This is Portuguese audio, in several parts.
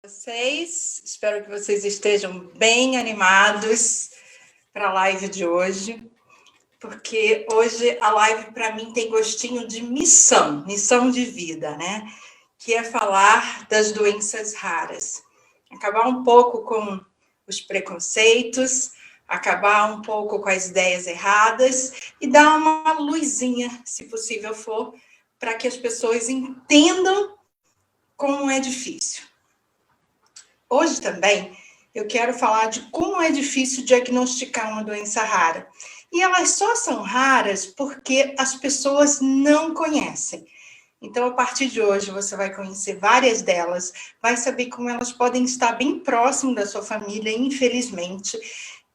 Vocês, espero que vocês estejam bem animados para a live de hoje, porque hoje a live para mim tem gostinho de missão de vida, né? Que é falar das doenças raras, acabar um pouco com os preconceitos, acabar um pouco com as ideias erradas e dar uma luzinha, se possível for, para que as pessoas entendam como é difícil. Hoje também eu quero falar de como é difícil diagnosticar uma doença rara. E elas só são raras porque as pessoas não conhecem. Então, a partir de hoje, você vai conhecer várias delas, vai saber como elas podem estar bem próximo da sua família, infelizmente,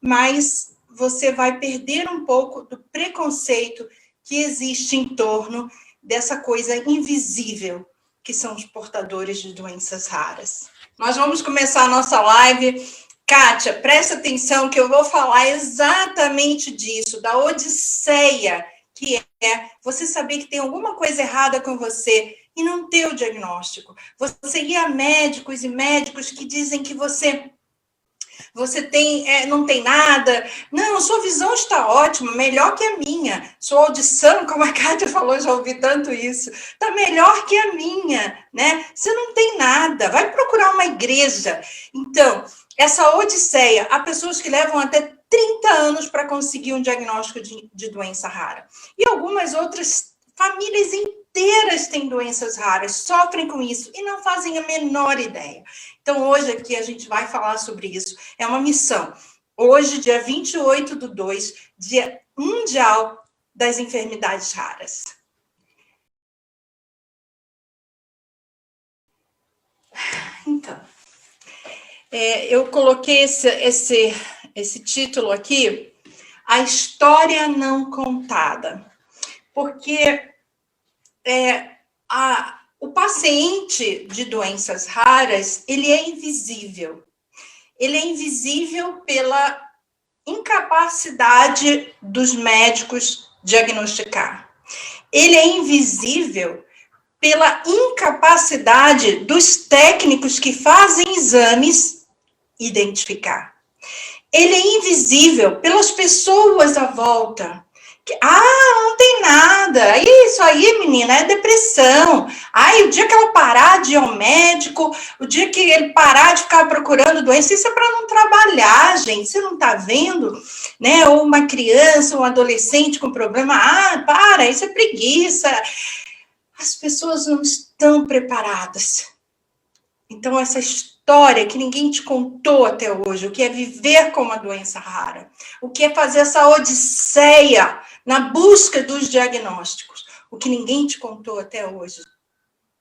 mas você vai perder um pouco do preconceito que existe em torno dessa coisa invisível, que são os portadores de doenças raras. Nós vamos começar a nossa live. Kátia, presta atenção que eu vou falar exatamente disso, da odisseia que é você saber que tem alguma coisa errada com você e não ter o diagnóstico. Você ir a médicos e médicos que dizem que você tem, não tem nada. Não, sua visão está ótima, melhor que a minha. Sua audição, como a Kátia falou, já ouvi tanto isso, está melhor que a minha, né? Você não tem nada, vai procurar uma igreja. Então, essa odisseia, há pessoas que levam até 30 anos para conseguir um diagnóstico de doença rara. E algumas outras famílias inteiras têm doenças raras, sofrem com isso e não fazem a menor ideia. Então, hoje aqui a gente vai falar sobre isso. É uma missão. Hoje, dia 28/2, Dia Mundial das Enfermidades Raras. Então, eu coloquei esse título aqui, A História Não Contada, porque o paciente de doenças raras, ele é invisível. Ele é invisível pela incapacidade dos médicos diagnosticar. Ele é invisível pela incapacidade dos técnicos que fazem exames identificar. Ele é invisível pelas pessoas à volta. Não tem nada. Isso aí, menina, é depressão. O dia que ela parar de ir ao médico, o dia que ele parar de ficar procurando doença, isso é para não trabalhar, gente. Você não está vendo, né? Ou uma criança, um adolescente com problema. Para, isso é preguiça. As pessoas não estão preparadas. Então, essa história que ninguém te contou até hoje, o que é viver com uma doença rara, o que é fazer essa odisseia na busca dos diagnósticos, o que ninguém te contou até hoje,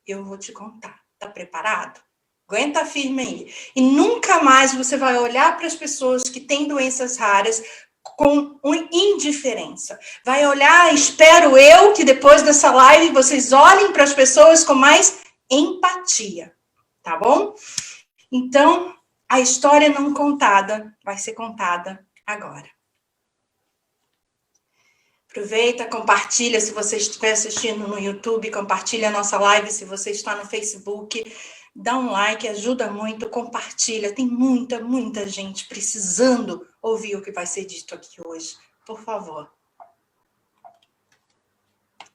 eu vou te contar. Tá preparado? Aguenta firme aí. E nunca mais você vai olhar para as pessoas que têm doenças raras com indiferença. Vai olhar, espero eu, que depois dessa live vocês olhem para as pessoas com mais empatia. Tá bom? Então, a história não contada vai ser contada agora. Aproveita, compartilha se você estiver assistindo no YouTube, compartilha a nossa live se você está no Facebook, dá um like, ajuda muito, compartilha. Tem muita gente precisando ouvir o que vai ser dito aqui hoje. Por favor.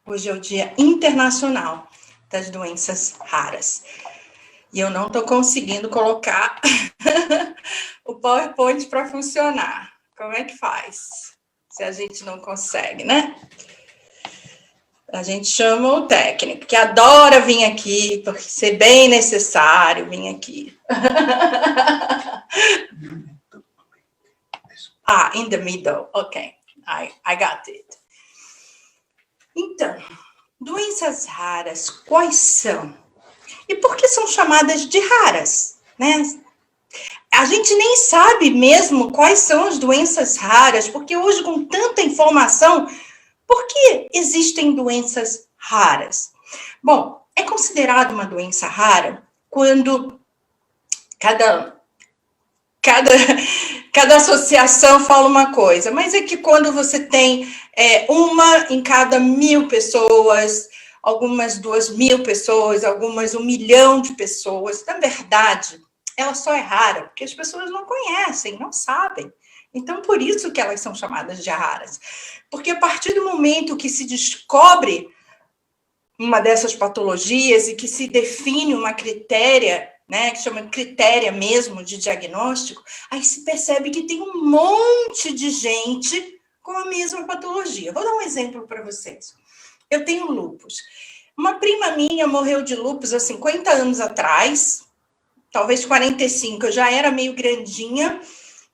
Hoje é o Dia Internacional das Doenças Raras. E eu não estou conseguindo colocar o PowerPoint para funcionar. Como é que faz? Se a gente não consegue, né? A gente chama o técnico, que adora vir aqui, porque ser bem necessário vir aqui. In the middle. Ok. I got it. Então, doenças raras, quais são? E por que são chamadas de raras, né? A gente nem sabe mesmo quais são as doenças raras, porque hoje, com tanta informação, por que existem doenças raras? Bom, é considerado uma doença rara quando cada associação fala uma coisa, mas é que quando você tem uma em cada 1.000 pessoas, algumas 2.000 pessoas, algumas 1 milhão de pessoas, na verdade, ela só é rara porque as pessoas não conhecem, não sabem. Então, por isso que elas são chamadas de raras. Porque a partir do momento que se descobre uma dessas patologias e que se define uma critéria, né, que chama de critéria mesmo de diagnóstico, aí se percebe que tem um monte de gente com a mesma patologia. Vou dar um exemplo para vocês. Eu tenho lúpus. Uma prima minha morreu de lúpus há 50 anos atrás, talvez 45, eu já era meio grandinha,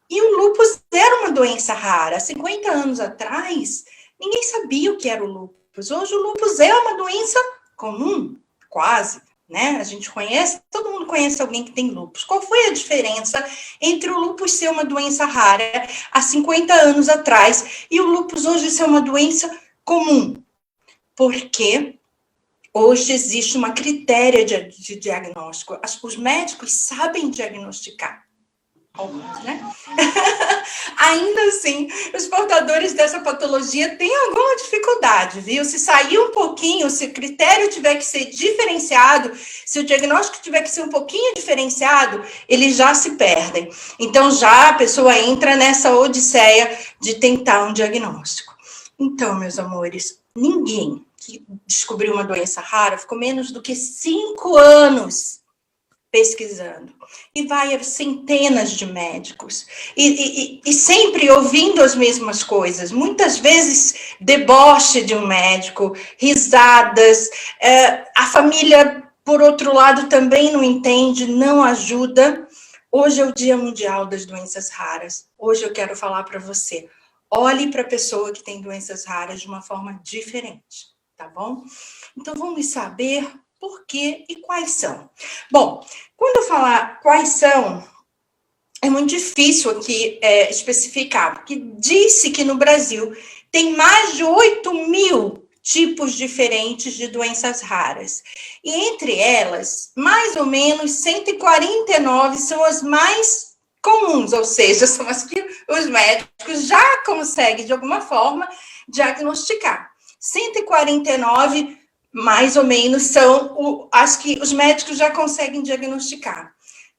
e o lúpus era uma doença rara. Há 50 anos atrás, ninguém sabia o que era o lúpus. Hoje o lúpus é uma doença comum, quase, né? A gente conhece, todo mundo conhece alguém que tem lúpus. Qual foi a diferença entre o lúpus ser uma doença rara há 50 anos atrás e o lúpus hoje ser uma doença comum? Porque hoje existe uma critéria de diagnóstico. Os médicos sabem diagnosticar. Alguns, né? Ainda assim, os portadores dessa patologia têm alguma dificuldade, viu? Se sair um pouquinho, se o critério tiver que ser diferenciado, se o diagnóstico tiver que ser um pouquinho diferenciado, eles já se perdem. Então, já a pessoa entra nessa odisseia de tentar um diagnóstico. Então, meus amores, ninguém que descobriu uma doença rara ficou menos do que 5 anos pesquisando, e vai a centenas de médicos, e sempre ouvindo as mesmas coisas, muitas vezes deboche de um médico, risadas, a família, por outro lado, também não entende, não ajuda. Hoje é o Dia Mundial das Doenças Raras, hoje eu quero falar para você, olhe para a pessoa que tem doenças raras de uma forma diferente, tá bom? Então vamos saber por quê e quais são. Bom, quando eu falar quais são, é muito difícil aqui especificar, porque disse que no Brasil tem mais de 8.000 tipos diferentes de doenças raras. E entre elas, mais ou menos 149 são as mais comuns, ou seja, são as que os médicos já conseguem, de alguma forma, diagnosticar. 149 mais ou menos, são as que os médicos já conseguem diagnosticar.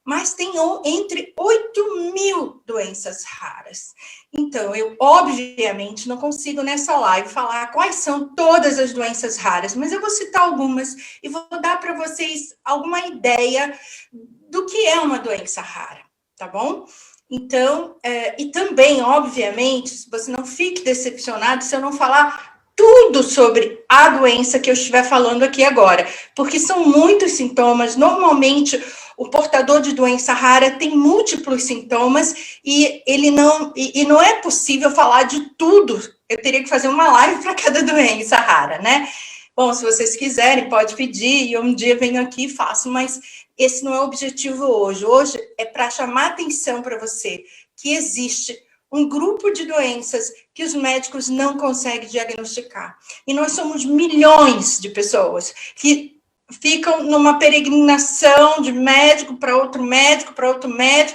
Mas tem entre 8.000 doenças raras. Então, eu, obviamente, não consigo nessa live falar quais são todas as doenças raras, mas eu vou citar algumas e vou dar para vocês alguma ideia do que é uma doença rara, tá bom? Então, e também, obviamente, você não fique decepcionado se eu não falar tudo sobre a doença que eu estiver falando aqui agora, porque são muitos sintomas. Normalmente, o portador de doença rara tem múltiplos sintomas e ele não, e não é possível falar de tudo. Eu teria que fazer uma live para cada doença rara, né? Bom, se vocês quiserem, pode pedir, e um dia venho aqui e faço, mas esse não é o objetivo hoje. Hoje é para chamar atenção para você que existe um grupo de doenças que os médicos não conseguem diagnosticar. E nós somos milhões de pessoas que ficam numa peregrinação de médico para outro médico,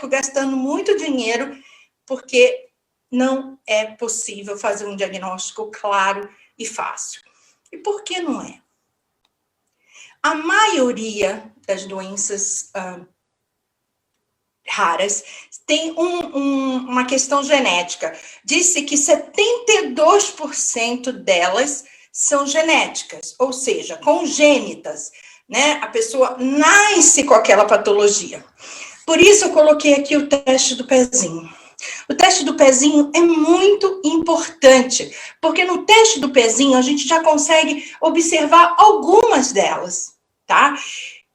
gastando muito dinheiro, porque não é possível fazer um diagnóstico claro e fácil. E por que não é? A maioria das doenças raras tem uma questão genética. Disse que 72% delas são genéticas, ou seja, congênitas, né? A pessoa nasce com aquela patologia. Por isso eu coloquei aqui o teste do pezinho. O teste do pezinho é muito importante, porque no teste do pezinho a gente já consegue observar algumas delas, tá?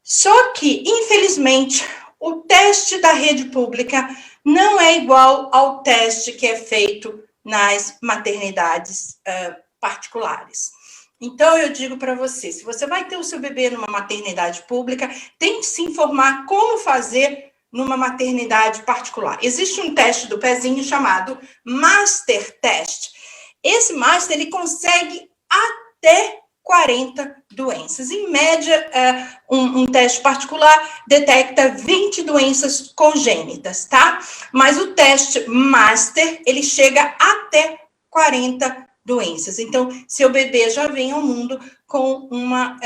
Só que, infelizmente, o teste da rede pública não é igual ao teste que é feito nas maternidades particulares. Então, eu digo para você, se você vai ter o seu bebê numa maternidade pública, tente se informar como fazer numa maternidade particular. Existe um teste do pezinho chamado Master Test. Esse Master, ele consegue até 40 doenças. Em média, um teste particular detecta 20 doenças congênitas, tá? Mas o teste Master, ele chega até 40 doenças. Então, seu bebê já vem ao mundo com uma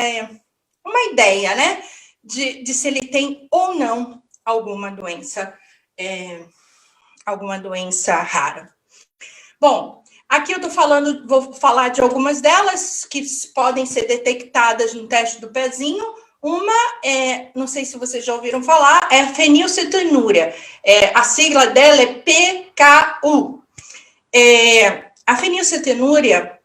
ideia, né? De se ele tem ou não alguma doença rara. Bom, aqui eu vou falar de algumas delas que podem ser detectadas no teste do pezinho. Uma não sei se vocês já ouviram falar, é a fenilcetonúria. A sigla dela é PKU. A fenilcetonúria,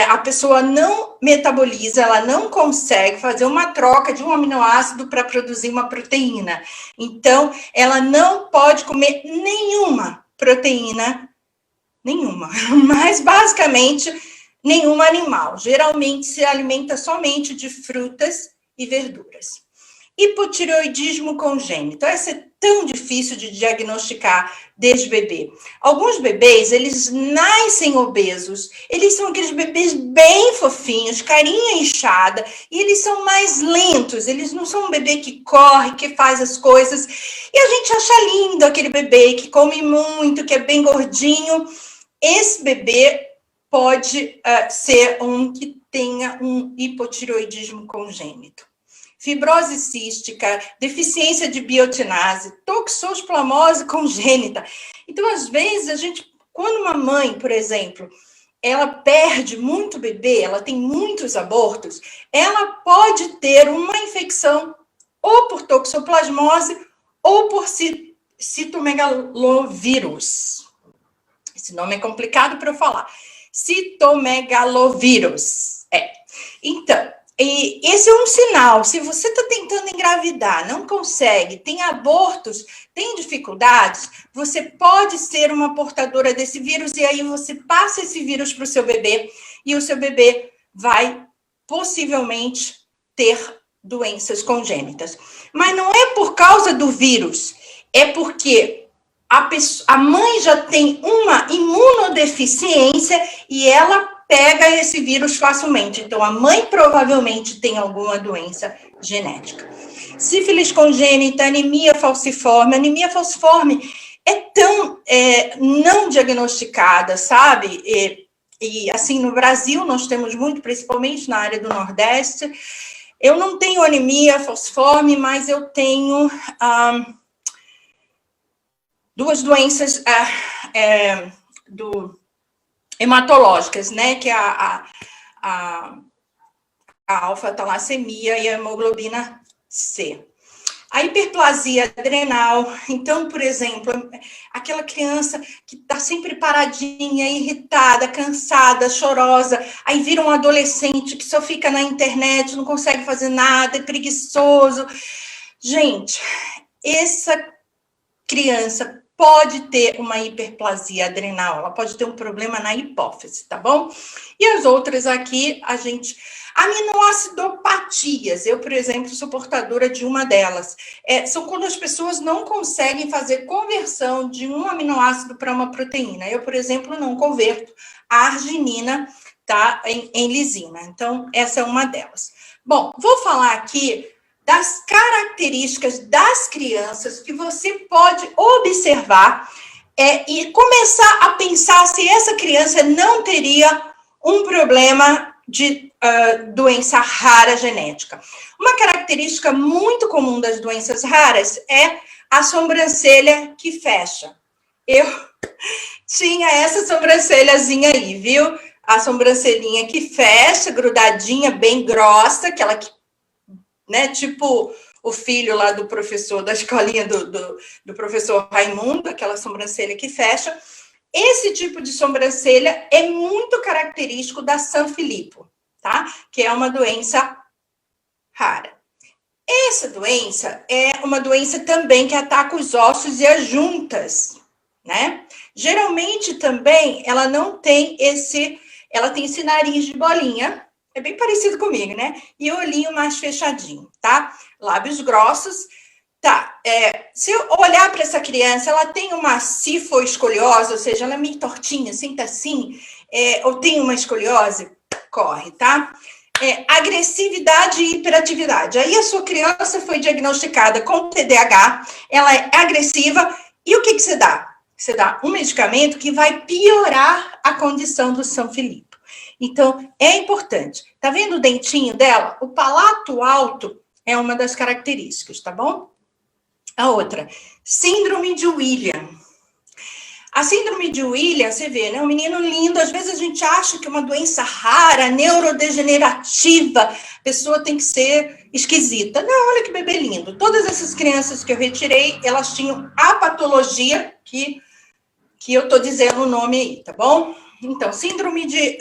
a pessoa não metaboliza, ela não consegue fazer uma troca de um aminoácido para produzir uma proteína. Então, ela não pode comer nenhuma proteína, mas basicamente nenhum animal. Geralmente se alimenta somente de frutas e verduras. Hipotireoidismo congênito. Essa é tão difícil de diagnosticar desde bebê. Alguns bebês, eles nascem obesos, eles são aqueles bebês bem fofinhos, carinha inchada, e eles são mais lentos, eles não são um bebê que corre, que faz as coisas, e a gente acha lindo aquele bebê que come muito, que é bem gordinho. Esse bebê pode ser um que tenha um hipotireoidismo congênito. Fibrose cística, deficiência de biotinase, toxoplasmose congênita. Então, às vezes, quando uma mãe, por exemplo, ela perde muito bebê, ela tem muitos abortos, ela pode ter uma infecção ou por toxoplasmose ou por citomegalovírus. Esse nome é complicado para eu falar. Citomegalovírus. Então, e esse é um sinal. Se você está tentando engravidar, não consegue, tem abortos, tem dificuldades, você pode ser uma portadora desse vírus e aí você passa esse vírus para o seu bebê e o seu bebê vai possivelmente ter doenças congênitas. Mas não é por causa do vírus, é porque a mãe já tem uma imunodeficiência e ela pega esse vírus facilmente. Então, a mãe provavelmente tem alguma doença genética. Sífilis congênita, anemia falciforme. Anemia falciforme é tão não diagnosticada, sabe? E, assim, no Brasil, nós temos muito, principalmente na área do Nordeste. Eu não tenho anemia falciforme, mas eu tenho duas doenças hematológicas, né, que é a alfa-talassemia e a hemoglobina C. A hiperplasia adrenal, então, por exemplo, aquela criança que está sempre paradinha, irritada, cansada, chorosa, aí vira um adolescente que só fica na internet, não consegue fazer nada, é preguiçoso. Gente, essa criança pode ter uma hiperplasia adrenal, ela pode ter um problema na hipófise, tá bom? E as outras aqui, aminoacidopatias, eu, por exemplo, sou portadora de uma delas. São quando as pessoas não conseguem fazer conversão de um aminoácido para uma proteína. Eu, por exemplo, não converto a arginina, tá, em lisina. Então, essa é uma delas. Bom, vou falar aqui das características das crianças que você pode observar e começar a pensar se essa criança não teria um problema de doença rara genética. Uma característica muito comum das doenças raras é a sobrancelha que fecha. Eu tinha essa sobrancelhazinha aí, viu? A sobrancelhinha que fecha, grudadinha, bem grossa, aquela que, né, tipo o filho lá do professor, da escolinha do professor Raimundo, aquela sobrancelha que fecha. Esse tipo de sobrancelha é muito característico da Sanfilippo, tá? Que é uma doença rara. Essa doença é uma doença também que ataca os ossos e as juntas, né? Geralmente também ela não tem ela tem esse nariz de bolinha, é bem parecido comigo, né? E o olhinho mais fechadinho, tá? Lábios grossos. Tá, se eu olhar para essa criança, ela tem uma cifoescoliose, ou seja, ela é meio tortinha, senta assim, ou tem uma escoliose, corre, tá? Agressividade e hiperatividade. Aí a sua criança foi diagnosticada com TDAH, ela é agressiva, e o que você dá? Você dá um medicamento que vai piorar a condição do Sanfilippo. Então, é importante. Tá vendo o dentinho dela? O palato alto é uma das características, tá bom? A outra, síndrome de William. A síndrome de William, você vê, né? Um menino lindo, às vezes a gente acha que é uma doença rara, neurodegenerativa, a pessoa tem que ser esquisita. Não, olha que bebê lindo. Todas essas crianças que eu retirei, elas tinham a patologia que eu estou dizendo o nome aí, tá bom? Então, síndrome de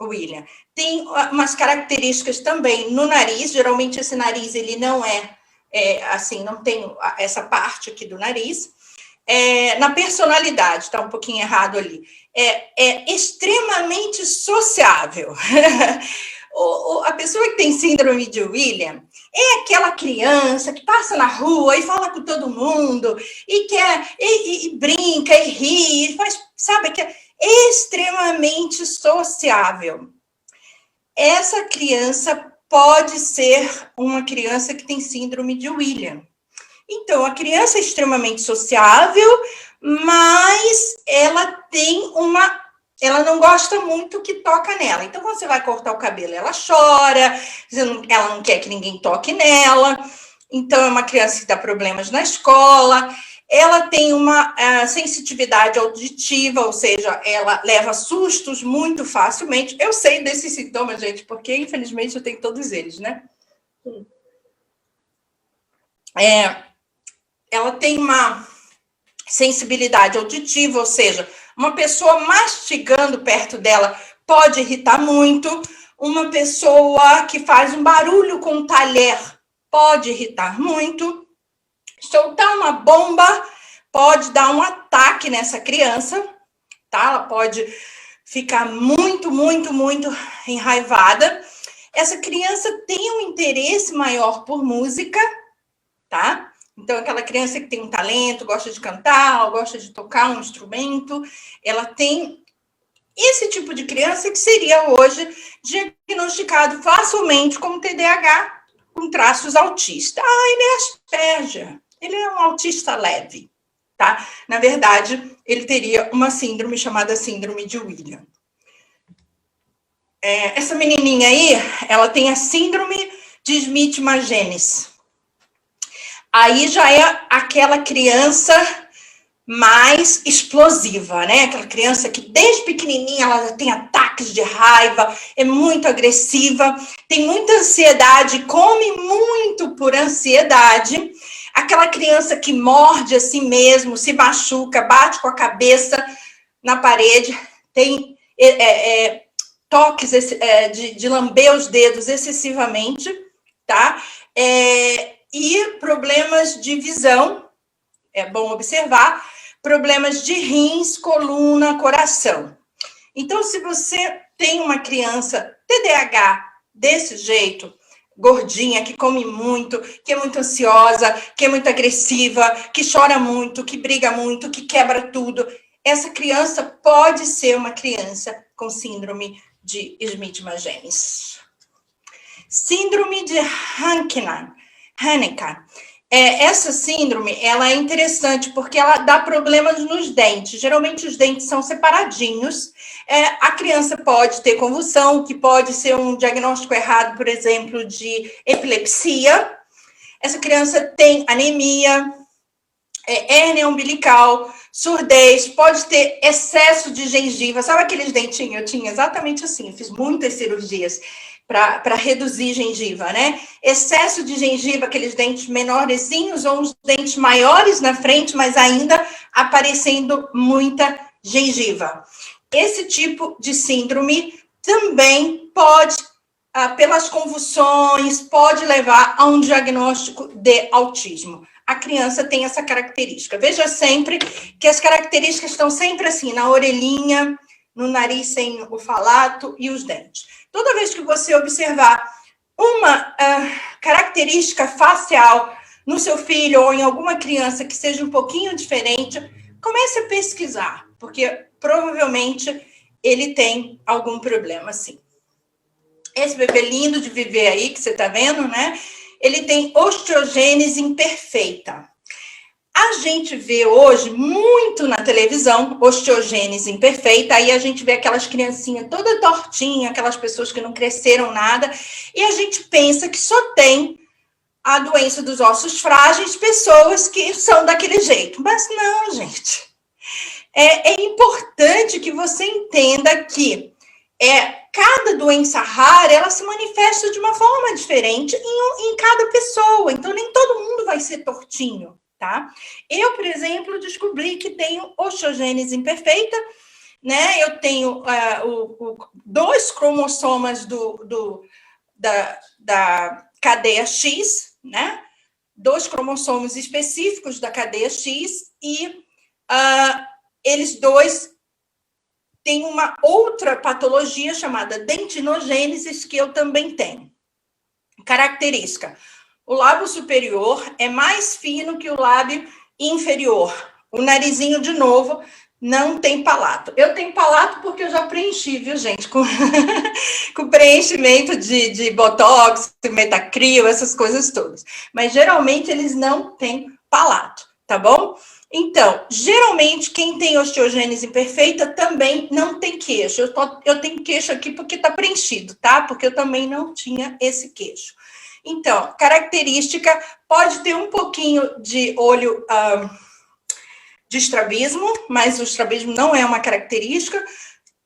William. Tem umas características também no nariz, geralmente esse nariz, ele não assim, não tem essa parte aqui do nariz. Na personalidade, está um pouquinho errado ali. É extremamente sociável. A pessoa que tem síndrome de William é aquela criança que passa na rua e fala com todo mundo, e brinca, e ri, e faz, sabe, que é extremamente sociável. Essa criança pode ser uma criança que tem síndrome de William. Então, a criança é extremamente sociável, mas ela não gosta muito que toca nela. Então, quando você vai cortar o cabelo, ela chora, ela não quer que ninguém toque nela. Então, é uma criança que dá problemas na escola. Ela tem uma sensitividade auditiva, ou seja, ela leva sustos muito facilmente. Eu sei desses sintomas, gente, porque, infelizmente, eu tenho todos eles, né? Ela tem uma sensibilidade auditiva, ou seja, uma pessoa mastigando perto dela pode irritar muito. Uma pessoa que faz um barulho com um talher pode irritar muito. Soltar uma bomba pode dar um ataque nessa criança, tá? Ela pode ficar muito, muito, muito enraivada. Essa criança tem um interesse maior por música, tá? Então, aquela criança que tem um talento, gosta de cantar, gosta de tocar um instrumento, ela tem esse tipo de criança que seria hoje diagnosticado facilmente como TDAH, com traços autistas. Ele é Asperger, ele é um autista leve, tá? Na verdade, ele teria uma síndrome chamada síndrome de William. Essa menininha aí, ela tem a síndrome de Smith-Magenis. Aí já é aquela criança mais explosiva, né? Aquela criança que desde pequenininha ela já tem ataques de raiva, é muito agressiva, tem muita ansiedade, come muito por ansiedade. Aquela criança que morde a si mesmo, se machuca, bate com a cabeça na parede, tem toques de lamber os dedos excessivamente, tá? E problemas de visão, é bom observar, problemas de rins, coluna, coração. Então, se você tem uma criança TDAH desse jeito, gordinha, que come muito, que é muito ansiosa, que é muito agressiva, que chora muito, que briga muito, que quebra tudo, essa criança pode ser uma criança com síndrome de Smith-Magenis. Síndrome de Hannica. Essa síndrome, ela é interessante porque ela dá problemas nos dentes. Geralmente os dentes são separadinhos. A criança pode ter convulsão, que pode ser um diagnóstico errado, por exemplo, de epilepsia. Essa criança tem anemia, hérnia umbilical, surdez, pode ter excesso de gengiva. Sabe aqueles dentinhos? Eu tinha exatamente assim, eu fiz muitas cirurgias para reduzir gengiva, né? Excesso de gengiva, aqueles dentes menorzinhos ou uns dentes maiores na frente, mas ainda aparecendo muita gengiva. Esse tipo de síndrome também pode, pelas convulsões, pode levar a um diagnóstico de autismo. A criança tem essa característica. Veja sempre que as características estão sempre assim, na orelhinha, no nariz sem o falato e os dentes. Toda vez que você observar uma característica facial no seu filho ou em alguma criança que seja um pouquinho diferente, comece a pesquisar, porque provavelmente ele tem algum problema, sim. Esse bebê lindo de viver aí, que você está vendo, né? Ele tem osteogênese imperfeita. A gente vê hoje muito na televisão osteogênese imperfeita, aí a gente vê aquelas criancinhas toda tortinha, aquelas pessoas que não cresceram nada, e a gente pensa que só tem a doença dos ossos frágeis, pessoas que são daquele jeito. Mas não, gente. É importante que você entenda que cada doença rara, ela se manifesta de uma forma diferente em cada pessoa. Então, nem todo mundo vai ser tortinho, tá? Eu, por exemplo, descobri que tenho osteogênese imperfeita, né? Eu tenho 2 cromossomas da cadeia X, né? 2 cromossomos específicos da cadeia X e eles 2 têm uma outra patologia chamada dentinogênese que eu também tenho. Característica: o lábio superior é mais fino que o lábio inferior. O narizinho, de novo, não tem palato. Eu tenho palato porque eu já preenchi, viu, gente? Com preenchimento de botox, metacrio, essas coisas todas. Mas, geralmente, eles não têm palato, tá bom? Então, geralmente, quem tem osteogênese imperfeita também não tem queixo. Eu tenho queixo aqui porque tá preenchido, tá? Porque eu também não tinha esse queixo. Então, característica, pode ter um pouquinho de olho de estrabismo, mas o estrabismo não é uma característica.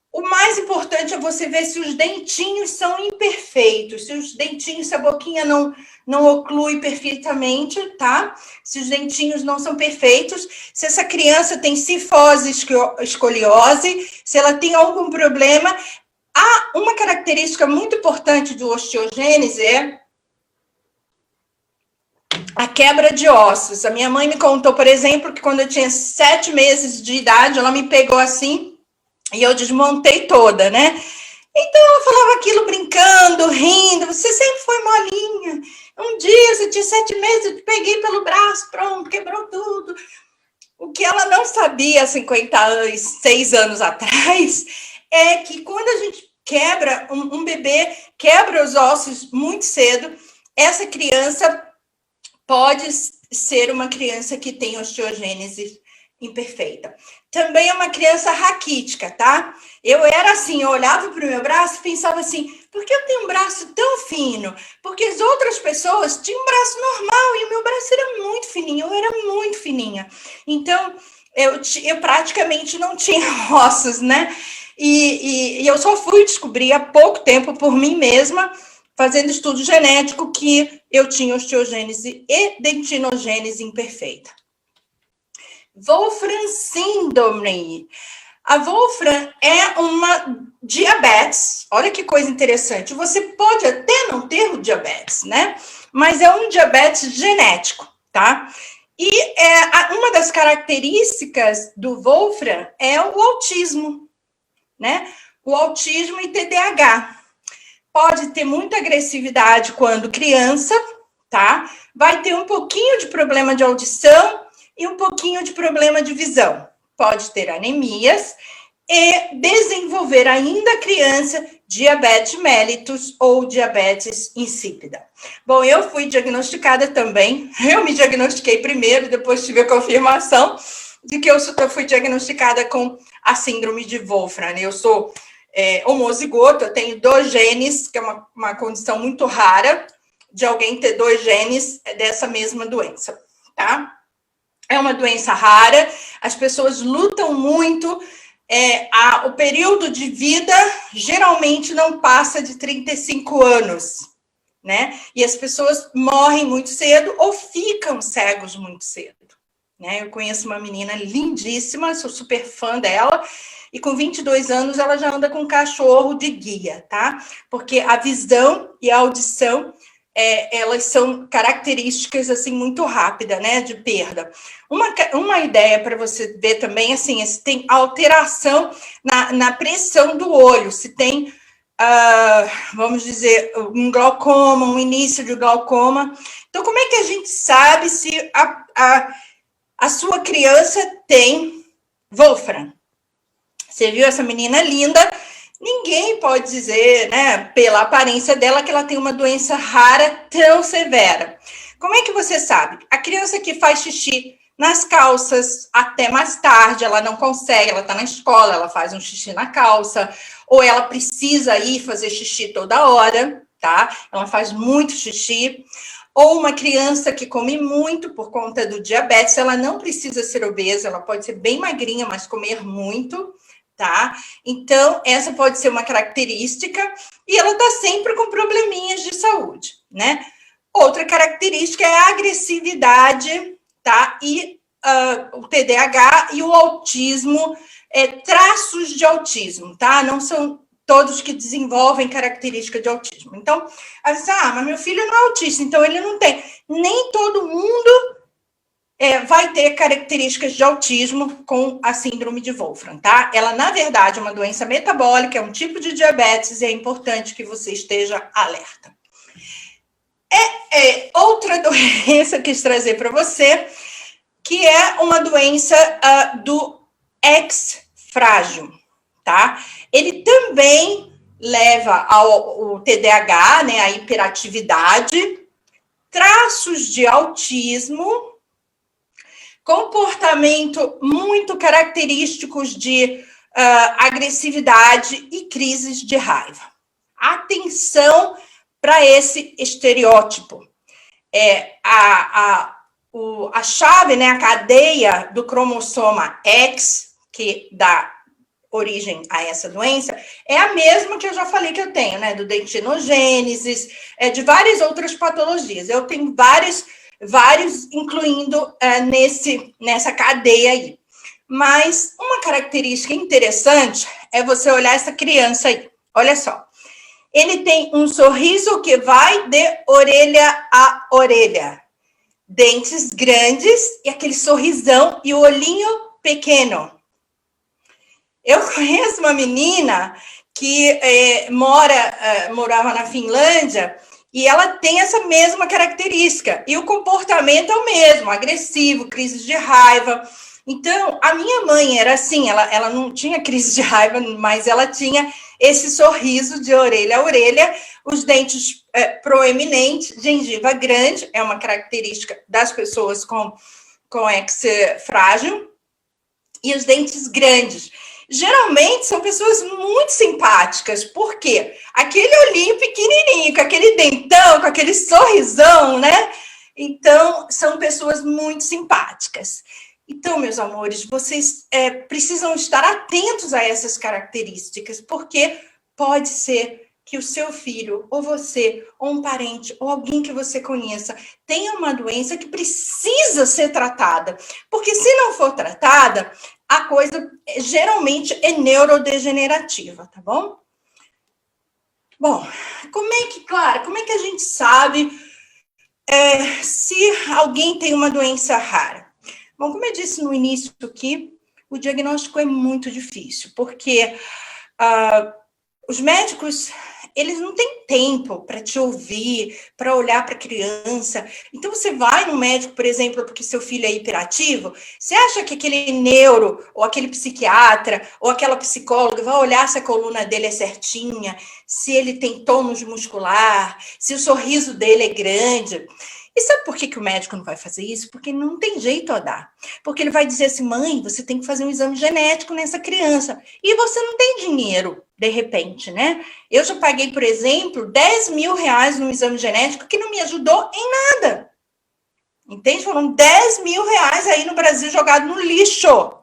O mais importante é você ver se os dentinhos são imperfeitos, se os dentinhos, se a boquinha não oclui perfeitamente, tá? Se os dentinhos não são perfeitos, se essa criança tem cifose, escoliose, se ela tem algum problema. Uma característica muito importante do osteogênese é a quebra de ossos. A minha mãe me contou, por exemplo, que quando eu tinha 7 meses de idade, ela me pegou assim, e eu desmontei toda, né? Então, ela falava aquilo brincando, rindo. Você sempre foi molinha. Um dia, você tinha 7 meses, eu te peguei pelo braço, pronto, quebrou tudo. O que ela não sabia, 56 anos atrás, é que quando a gente quebra, um bebê quebra os ossos muito cedo, essa criança pode ser uma criança que tem osteogênese imperfeita. Também é uma criança raquítica, tá? Eu era assim, eu olhava para o meu braço e pensava assim, por que eu tenho um braço tão fino? Porque as outras pessoas tinham um braço normal e o meu braço era muito fininho, eu era muito fininha. Então, eu praticamente não tinha ossos, né? E eu só fui descobrir há pouco tempo por mim mesma, fazendo estudo genético, que eu tinha osteogênese e dentinogênese imperfeita. Wolfram síndrome. A Wolfram é uma diabetes. Olha que coisa interessante. Você pode até não ter o diabetes, né? Mas é um diabetes genético, tá? E uma das características do Wolfram é o autismo, né? O autismo e TDAH. Pode ter muita agressividade quando criança, tá? Vai ter um pouquinho de problema de audição e um pouquinho de problema de visão. Pode ter anemias e desenvolver ainda criança diabetes mellitus ou diabetes insípida. Bom, eu fui diagnosticada também. Eu me diagnostiquei primeiro, depois tive a confirmação de que eu fui diagnosticada com a síndrome de Wolfram. Eu sou homozigoto, eu tenho 2 genes, que é uma condição muito rara de alguém ter 2 genes dessa mesma doença, tá? É uma doença rara, as pessoas lutam muito, o período de vida geralmente não passa de 35 anos, né? E as pessoas morrem muito cedo ou ficam cegos muito cedo, né? Eu conheço uma menina lindíssima, sou super fã dela, e com 22 anos ela já anda com um cachorro de guia, tá? Porque a visão e a audição, elas são características, assim, muito rápidas, né, de perda. Uma ideia para você ver também, assim, se tem alteração na pressão do olho, se tem, vamos dizer, um glaucoma, um início de glaucoma. Então, como é que a gente sabe se a sua criança tem Wolfram? Você viu essa menina linda? Ninguém pode dizer, né, pela aparência dela, que ela tem uma doença rara tão severa. Como é que você sabe? A criança que faz xixi nas calças até mais tarde, ela não consegue, ela está na escola, ela faz um xixi na calça, ou ela precisa ir fazer xixi toda hora, tá? Ela faz muito xixi. Ou uma criança que come muito por conta do diabetes, ela não precisa ser obesa, ela pode ser bem magrinha, mas comer muito, tá? Então, essa pode ser uma característica, e ela tá sempre com probleminhas de saúde, né? Outra característica é a agressividade, tá? E o TDAH e o autismo, traços de autismo, tá? Não são todos que desenvolvem característica de autismo. Então, mas meu filho não é autista, então ele não tem. Nem todo mundo vai ter características de autismo com a síndrome de Wolfram, tá? Ela, na verdade, é uma doença metabólica, é um tipo de diabetes, e é importante que você esteja alerta. Outra doença que eu quis trazer para você, que é uma doença do X frágil, tá? Ele também leva ao TDAH, né, a hiperatividade, traços de autismo, comportamento muito característicos de agressividade e crises de raiva. Atenção para esse estereótipo. A chave, né, a cadeia do cromossoma X, que dá origem a essa doença, é a mesma que eu já falei que eu tenho, né, do dentinogênesis, de várias outras patologias. Eu tenho vários, incluindo nessa cadeia aí. Mas uma característica interessante é você olhar essa criança aí. Olha só. Ele tem um sorriso que vai de orelha a orelha. Dentes grandes e aquele sorrisão e o olhinho pequeno. Eu conheço uma menina que morava na Finlândia e ela tem essa mesma característica. E o comportamento é o mesmo, agressivo, crise de raiva. Então, a minha mãe era assim, ela não tinha crise de raiva, mas ela tinha esse sorriso de orelha a orelha, os dentes proeminentes, gengiva grande, é uma característica das pessoas com X frágil, e os dentes grandes. Geralmente são pessoas muito simpáticas, porque aquele olhinho pequenininho, com aquele dentão, com aquele sorrisão, né? Então, são pessoas muito simpáticas. Então, meus amores, vocês precisam estar atentos a essas características, porque pode ser que o seu filho, ou você, ou um parente, ou alguém que você conheça, tenha uma doença que precisa ser tratada. Porque se não for tratada, a coisa geralmente é neurodegenerativa, tá bom? Bom, como é que a gente sabe se alguém tem uma doença rara? Bom, como eu disse no início aqui, o diagnóstico é muito difícil, porque os médicos, eles não têm tempo para te ouvir, para olhar para a criança. Então, você vai no médico, por exemplo, porque seu filho é hiperativo, você acha que aquele neuro, ou aquele psiquiatra, ou aquela psicóloga vai olhar se a coluna dele é certinha, se ele tem tônus muscular, se o sorriso dele é grande? E sabe por que o médico não vai fazer isso? Porque não tem jeito a dar. Porque ele vai dizer assim, mãe, você tem que fazer um exame genético nessa criança. E você não tem dinheiro, de repente, né? Eu já paguei, por exemplo, 10 mil reais num exame genético que não me ajudou em nada. Entende? Foram 10 mil reais aí no Brasil jogado no lixo.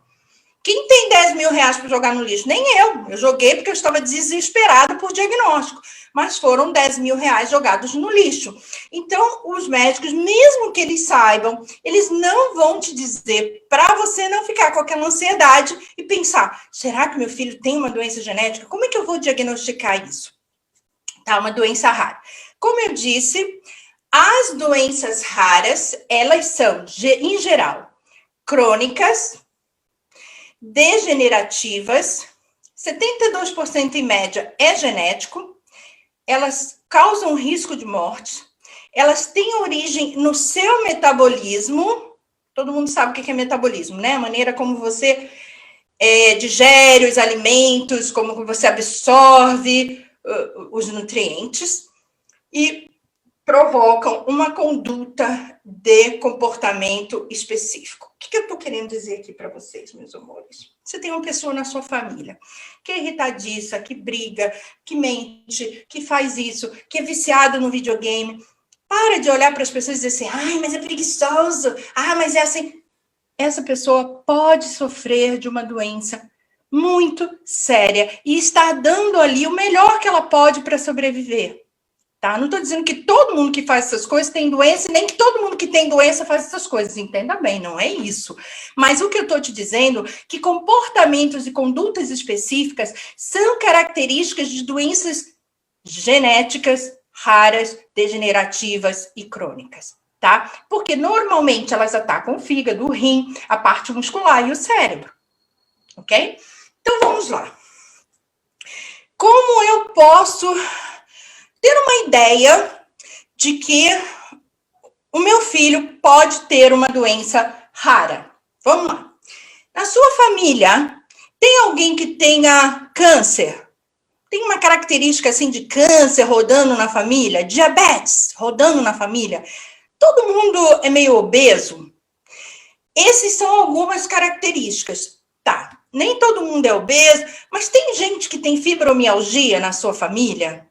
Quem tem 10 mil reais para jogar no lixo? Nem eu. Eu joguei porque eu estava desesperada por diagnóstico. Mas foram 10 mil reais jogados no lixo. Então, os médicos, mesmo que eles saibam, eles não vão te dizer para você não ficar com aquela ansiedade e pensar, será que meu filho tem uma doença genética? Como é que eu vou diagnosticar isso? Tá, uma doença rara. Como eu disse, as doenças raras, elas são, em geral, crônicas, degenerativas, 72% em média é genético, elas causam risco de morte, elas têm origem no seu metabolismo, todo mundo sabe o que é metabolismo, né? A maneira como você digere os alimentos, como você absorve os nutrientes, e provocam uma conduta de comportamento específico. O que eu estou querendo dizer aqui para vocês, meus amores? Você tem uma pessoa na sua família que é irritadiça, que briga, que mente, que faz isso, que é viciado no videogame. Para de olhar para as pessoas e dizer assim, ai, mas é preguiçoso, mas é assim. Essa pessoa pode sofrer de uma doença muito séria e está dando ali o melhor que ela pode para sobreviver. Tá? Não estou dizendo que todo mundo que faz essas coisas tem doença, nem que todo mundo que tem doença faz essas coisas. Entenda bem, não é isso. Mas o que eu estou te dizendo é que comportamentos e condutas específicas são características de doenças genéticas, raras, degenerativas e crônicas. Tá? Porque normalmente elas atacam o fígado, o rim, a parte muscular e o cérebro. Ok? Então vamos lá. Como eu posso ter uma ideia de que o meu filho pode ter uma doença rara? Vamos lá. Na sua família, tem alguém que tenha câncer? Tem uma característica assim de câncer rodando na família? Diabetes rodando na família? Todo mundo é meio obeso? Essas são algumas características. Tá, nem todo mundo é obeso, mas tem gente que tem fibromialgia na sua família?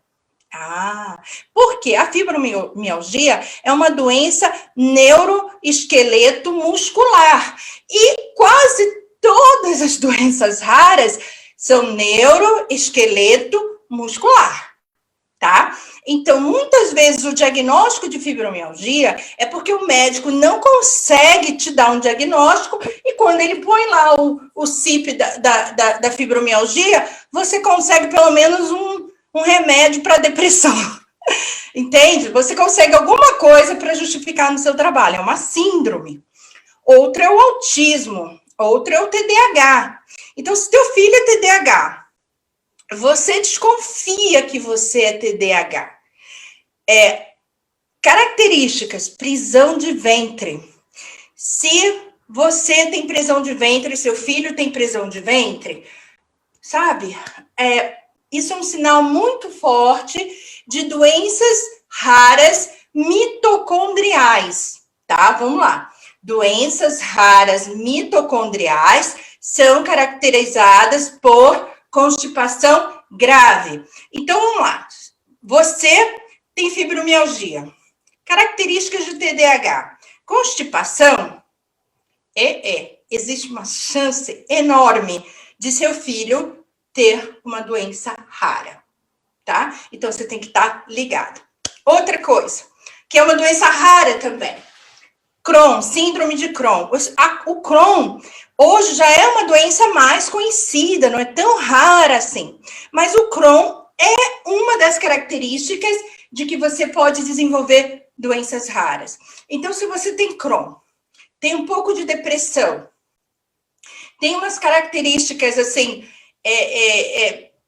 Porque a fibromialgia é uma doença neuroesqueleto muscular. E quase todas as doenças raras são neuroesqueleto muscular, tá? Então, muitas vezes o diagnóstico de fibromialgia é porque o médico não consegue te dar um diagnóstico e quando ele põe lá o CIP da fibromialgia, você consegue pelo menos um remédio para depressão. Entende? Você consegue alguma coisa para justificar no seu trabalho. É uma síndrome. Outra é o autismo. Outra é o TDAH. Então, se teu filho é TDAH, você desconfia que você é TDAH. Características, prisão de ventre. Se você tem prisão de ventre, seu filho tem prisão de ventre, sabe? Isso é um sinal muito forte de doenças raras mitocondriais, tá? Vamos lá. Doenças raras mitocondriais são caracterizadas por constipação grave. Então, vamos lá. Você tem fibromialgia. Características de TDAH. Constipação? Existe uma chance enorme de seu filho ter uma doença rara, tá? Então, você tem que estar ligado. Outra coisa, que é uma doença rara também. Crohn, síndrome de Crohn. O Crohn, hoje, já é uma doença mais conhecida, não é tão rara assim. Mas o Crohn é uma das características de que você pode desenvolver doenças raras. Então, se você tem Crohn, tem um pouco de depressão, tem umas características, assim,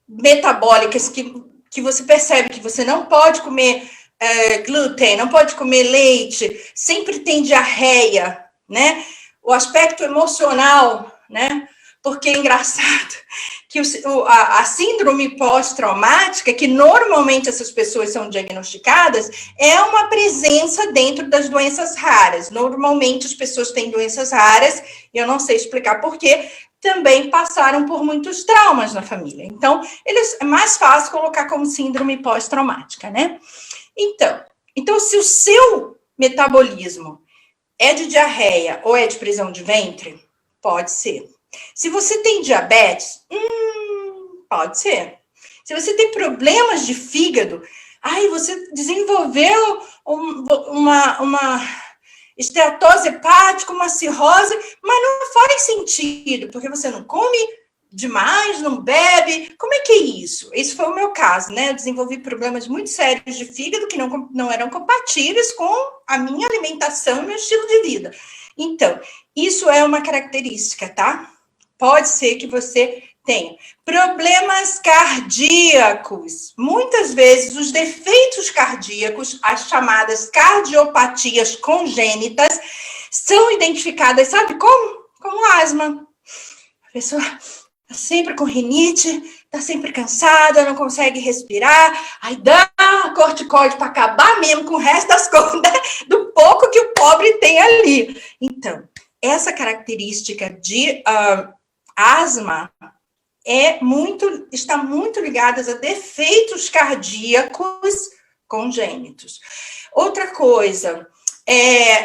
metabólicas que você percebe que você não pode comer glúten, não pode comer leite, sempre tem diarreia, né? O aspecto emocional, né? Porque é engraçado que a síndrome pós-traumática, que normalmente essas pessoas são diagnosticadas, é uma presença dentro das doenças raras. Normalmente as pessoas têm doenças raras, e eu não sei explicar por quê, também passaram por muitos traumas na família. Então, é mais fácil colocar como síndrome pós-traumática, né? Então, se o seu metabolismo é de diarreia ou é de prisão de ventre, pode ser. Se você tem diabetes, pode ser. Se você tem problemas de fígado, você desenvolveu uma esteatose hepática, uma cirrose, mas não faz sentido, porque você não come demais, não bebe. Como é que é isso? Esse foi o meu caso, né? Eu desenvolvi problemas muito sérios de fígado que não eram compatíveis com a minha alimentação e meu estilo de vida. Então, isso é uma característica, tá? Pode ser que você tenha problemas cardíacos. Muitas vezes, os defeitos cardíacos, as chamadas cardiopatias congênitas, são identificadas, sabe como? Como asma. A pessoa está sempre com rinite, está sempre cansada, não consegue respirar, aí dá dar corticoide para acabar mesmo com o resto das coisas, né? Do pouco que o pobre tem ali. Então, essa característica de asma está muito ligada a defeitos cardíacos congênitos. Outra coisa,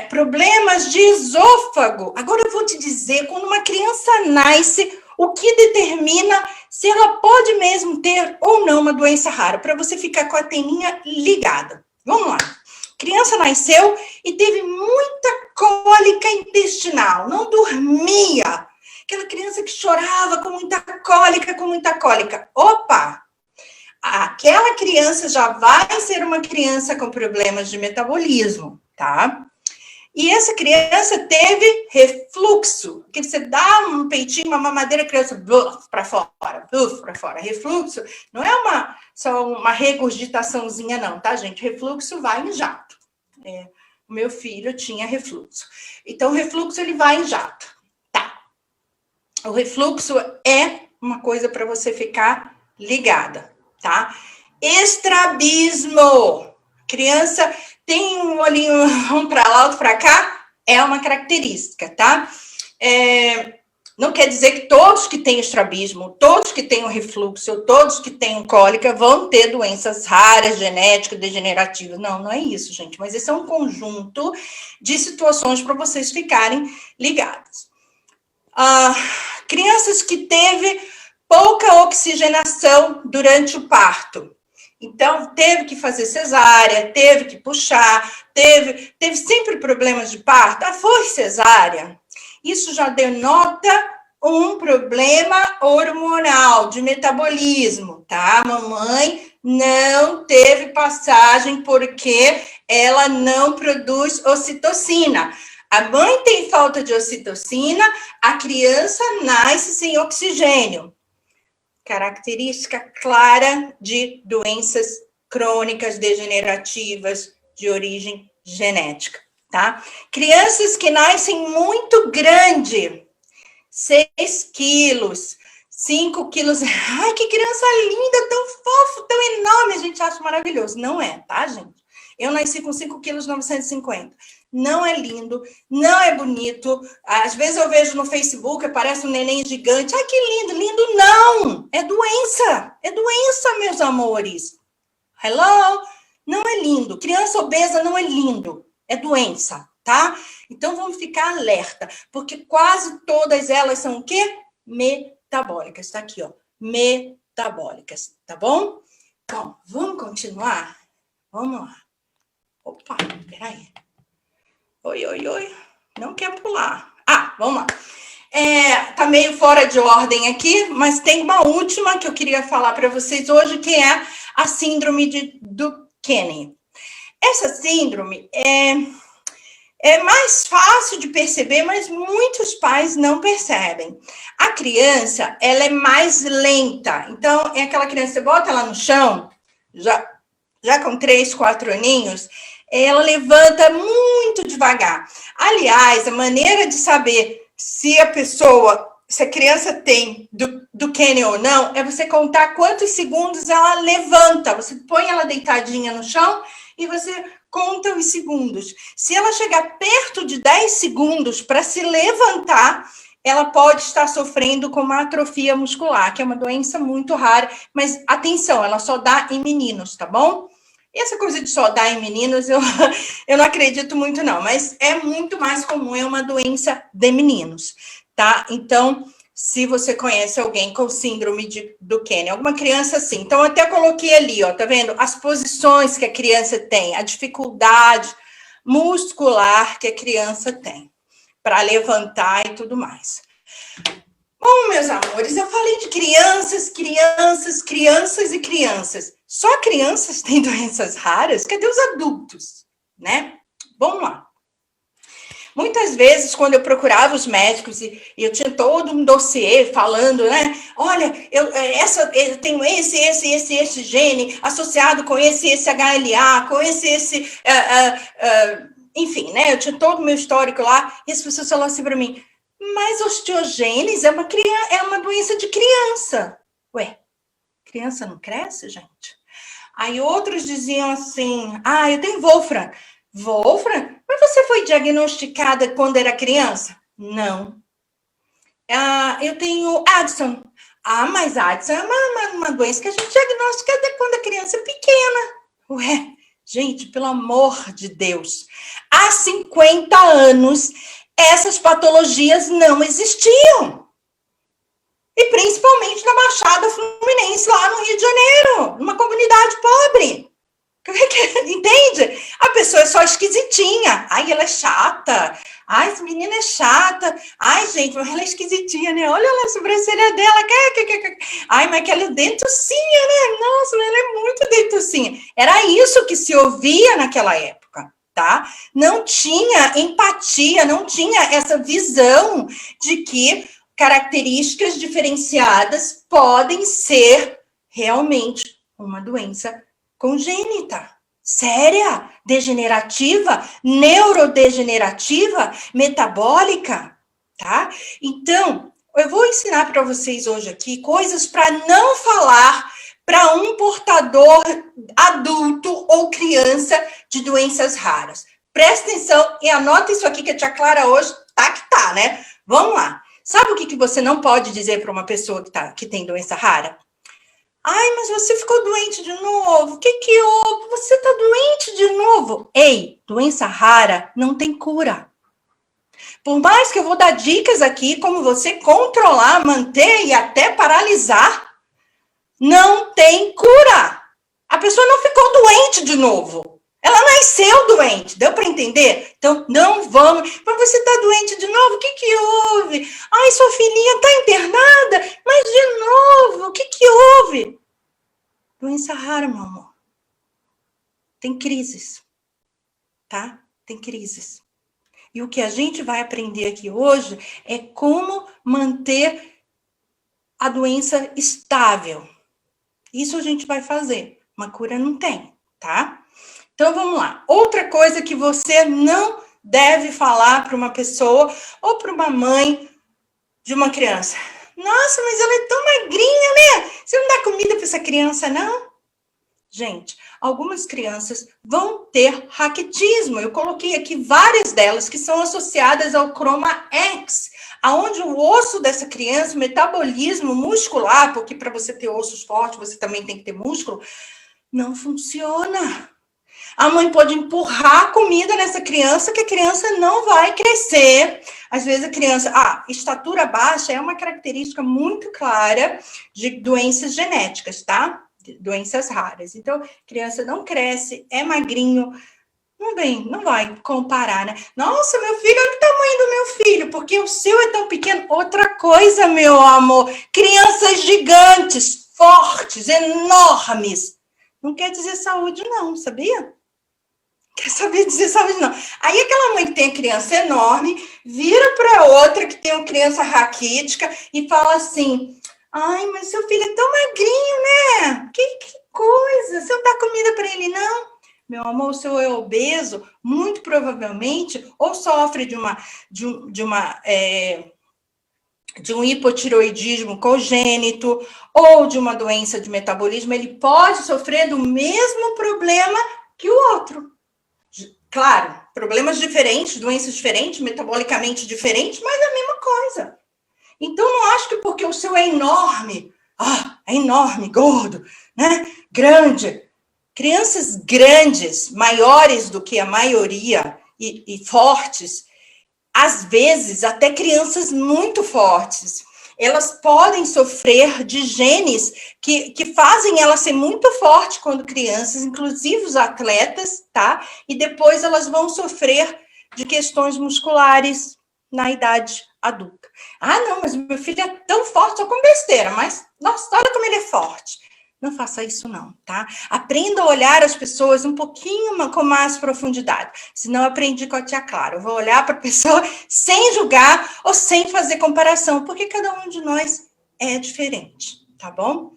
problemas de esôfago. Agora eu vou te dizer, quando uma criança nasce, o que determina se ela pode mesmo ter ou não uma doença rara, para você ficar com a anteninha ligada. Vamos lá. Criança nasceu e teve muita cólica intestinal, não dormia. Aquela criança que chorava com muita cólica, com muita cólica. Opa! Aquela criança já vai ser uma criança com problemas de metabolismo, tá? E essa criança teve refluxo, que você dá um peitinho, uma mamadeira, a criança para fora. Refluxo não é só uma regurgitaçãozinha não, tá, gente? Refluxo vai em jato. O meu filho tinha refluxo. Então, o refluxo, ele vai em jato. Tá. O refluxo é uma coisa para você ficar ligada, tá? Estrabismo. Criança tem um olhinho um para lá, outro para cá, é uma característica, tá? Não quer dizer que todos que têm estrabismo, todos que têm refluxo, todos que têm cólica vão ter doenças raras, genéticas, degenerativas. Não, não é isso, gente. Mas esse é um conjunto de situações para vocês ficarem ligados. Crianças que teve pouca oxigenação durante o parto. Então, teve que fazer cesárea, teve que puxar, teve sempre problemas de parto. Foi cesárea. Isso já denota um problema hormonal, de metabolismo, tá? A mamãe não teve passagem porque ela não produz ocitocina. A mãe tem falta de ocitocina, a criança nasce sem oxigênio. Característica clara de doenças crônicas degenerativas de origem genética, tá? Crianças que nascem muito grande, 6 quilos, 5 quilos. Ai, que criança linda, tão fofo, tão enorme. A gente acha maravilhoso. Não é, tá, gente? Eu nasci com 5 quilos 950. Não é lindo, não é bonito. Às vezes eu vejo no Facebook, parece um neném gigante. Ai, que lindo, lindo não! É doença, meus amores. Hello? Não é lindo. Criança obesa não é lindo, é doença, tá? Então vamos ficar alerta, porque quase todas elas são o quê? Metabólicas. Tá aqui, ó. Metabólicas, tá bom? Bom, vamos continuar? Vamos lá. Opa, peraí. Oi. Não quer pular. Vamos lá. Tá meio fora de ordem aqui, mas tem uma última que eu queria falar para vocês hoje, que é a síndrome de Duchenne. Essa síndrome é mais fácil de perceber, mas muitos pais não percebem. A criança, ela é mais lenta. Então, é aquela criança, você bota ela no chão, já com 3, 4 aninhos, ela levanta muito devagar. Aliás, a maneira de saber se a criança tem Duchenne ou não, é você contar quantos segundos ela levanta. Você põe ela deitadinha no chão e você conta os segundos. Se ela chegar perto de 10 segundos para se levantar, ela pode estar sofrendo com uma atrofia muscular, que é uma doença muito rara, mas atenção, ela só dá em meninos, tá bom? Essa coisa de só dar em meninos, eu não acredito muito, não. Mas é muito mais comum, é uma doença de meninos, tá? Então, se você conhece alguém com síndrome de Duchenne, alguma criança assim. Então, eu até coloquei ali, ó, tá vendo? As posições que a criança tem, a dificuldade muscular que a criança tem para levantar e tudo mais. Bom, meus amores, eu falei de crianças. Só crianças têm doenças raras? Cadê os adultos, né? Vamos lá. Muitas vezes, quando eu procurava os médicos e eu tinha todo um dossiê falando, né? Olha, eu tenho esse gene associado com esse HLA, com esse enfim, né? Eu tinha todo o meu histórico lá e as pessoas falavam assim para mim, mas osteogênese é uma doença de criança. Ué, criança não cresce, gente? Aí outros diziam assim, eu tenho Wolfram. Wolfram? Mas você foi diagnosticada quando era criança? Não. Eu tenho Addison. Mas Addison é uma doença que a gente diagnostica até quando a criança é pequena. Ué, gente, pelo amor de Deus. Há 50 anos, essas patologias não existiam. E principalmente na Baixada Fluminense, lá no Rio de Janeiro, numa comunidade pobre. Entende? A pessoa é só esquisitinha. Ela é chata. Essa menina é chata. Gente, ela é esquisitinha, né? Olha lá a sobrancelha dela. Mas aquela dentucinha, né? Nossa, ela é muito dentucinha. Era isso que se ouvia naquela época, tá? Não tinha empatia, não tinha essa visão de que características diferenciadas podem ser realmente uma doença congênita, séria, degenerativa, neurodegenerativa, metabólica, tá? Então, eu vou ensinar para vocês hoje aqui coisas para não falar para um portador adulto ou criança de doenças raras. Presta atenção e anota isso aqui que a tia Clara hoje tá, né? Vamos lá. Sabe o que você não pode dizer para uma pessoa que tem doença rara? Mas você ficou doente de novo. O que houve? Você está doente de novo. Ei, doença rara não tem cura. Por mais que eu vou dar dicas aqui como você controlar, manter e até paralisar, não tem cura. A pessoa não ficou doente de novo. Ela nasceu doente, deu para entender? Então, não vamos. Mas você está doente de novo? O que houve? Sua filhinha está internada? Mas de novo, o que houve? Doença rara, meu amor. Tem crises, tá? Tem crises. E o que a gente vai aprender aqui hoje é como manter a doença estável. Isso a gente vai fazer. Uma cura não tem, tá? Então, vamos lá. Outra coisa que você não deve falar para uma pessoa ou para uma mãe de uma criança. Nossa, mas ela é tão magrinha, né? Você não dá comida para essa criança, não? Gente, algumas crianças vão ter raquitismo. Eu coloquei aqui várias delas que são associadas ao croma X, aonde o osso dessa criança, o metabolismo muscular, porque para você ter ossos fortes, você também tem que ter músculo, não funciona. A mãe pode empurrar a comida nessa criança, que a criança não vai crescer. Às vezes a criança... estatura baixa é uma característica muito clara de doenças genéticas, tá? Doenças raras. Então, a criança não cresce, é magrinho. Não vai comparar, né? Nossa, meu filho, olha o tamanho do meu filho, porque o seu é tão pequeno. Outra coisa, meu amor, crianças gigantes, fortes, enormes. Não quer dizer saúde, não, sabia? Quer saber dizer saúde, não. Aí aquela mãe que tem a criança enorme, vira para outra que tem uma criança raquítica e fala assim, mas seu filho é tão magrinho, né? Que coisa, você não dá comida para ele, não? Meu amor, o seu é obeso, muito provavelmente, ou sofre de um hipotiroidismo congênito, ou de uma doença de metabolismo, ele pode sofrer do mesmo problema que o outro. Claro, problemas diferentes, doenças diferentes, metabolicamente diferentes, mas a mesma coisa. Então, não acho que porque o seu é enorme, gordo, né? Grande. Crianças grandes, maiores do que a maioria e fortes, às vezes até crianças muito fortes, elas podem sofrer de genes que fazem ela ser muito forte quando crianças, inclusive os atletas, tá? E depois elas vão sofrer de questões musculares na idade adulta. Não, mas meu filho é tão forte, só com besteira, mas, nossa, olha como ele é forte. Não faça isso não, tá? Aprenda a olhar as pessoas um pouquinho com mais profundidade. Senão eu aprendi com a tia Clara. Eu vou olhar para a pessoa sem julgar ou sem fazer comparação, porque cada um de nós é diferente, tá bom?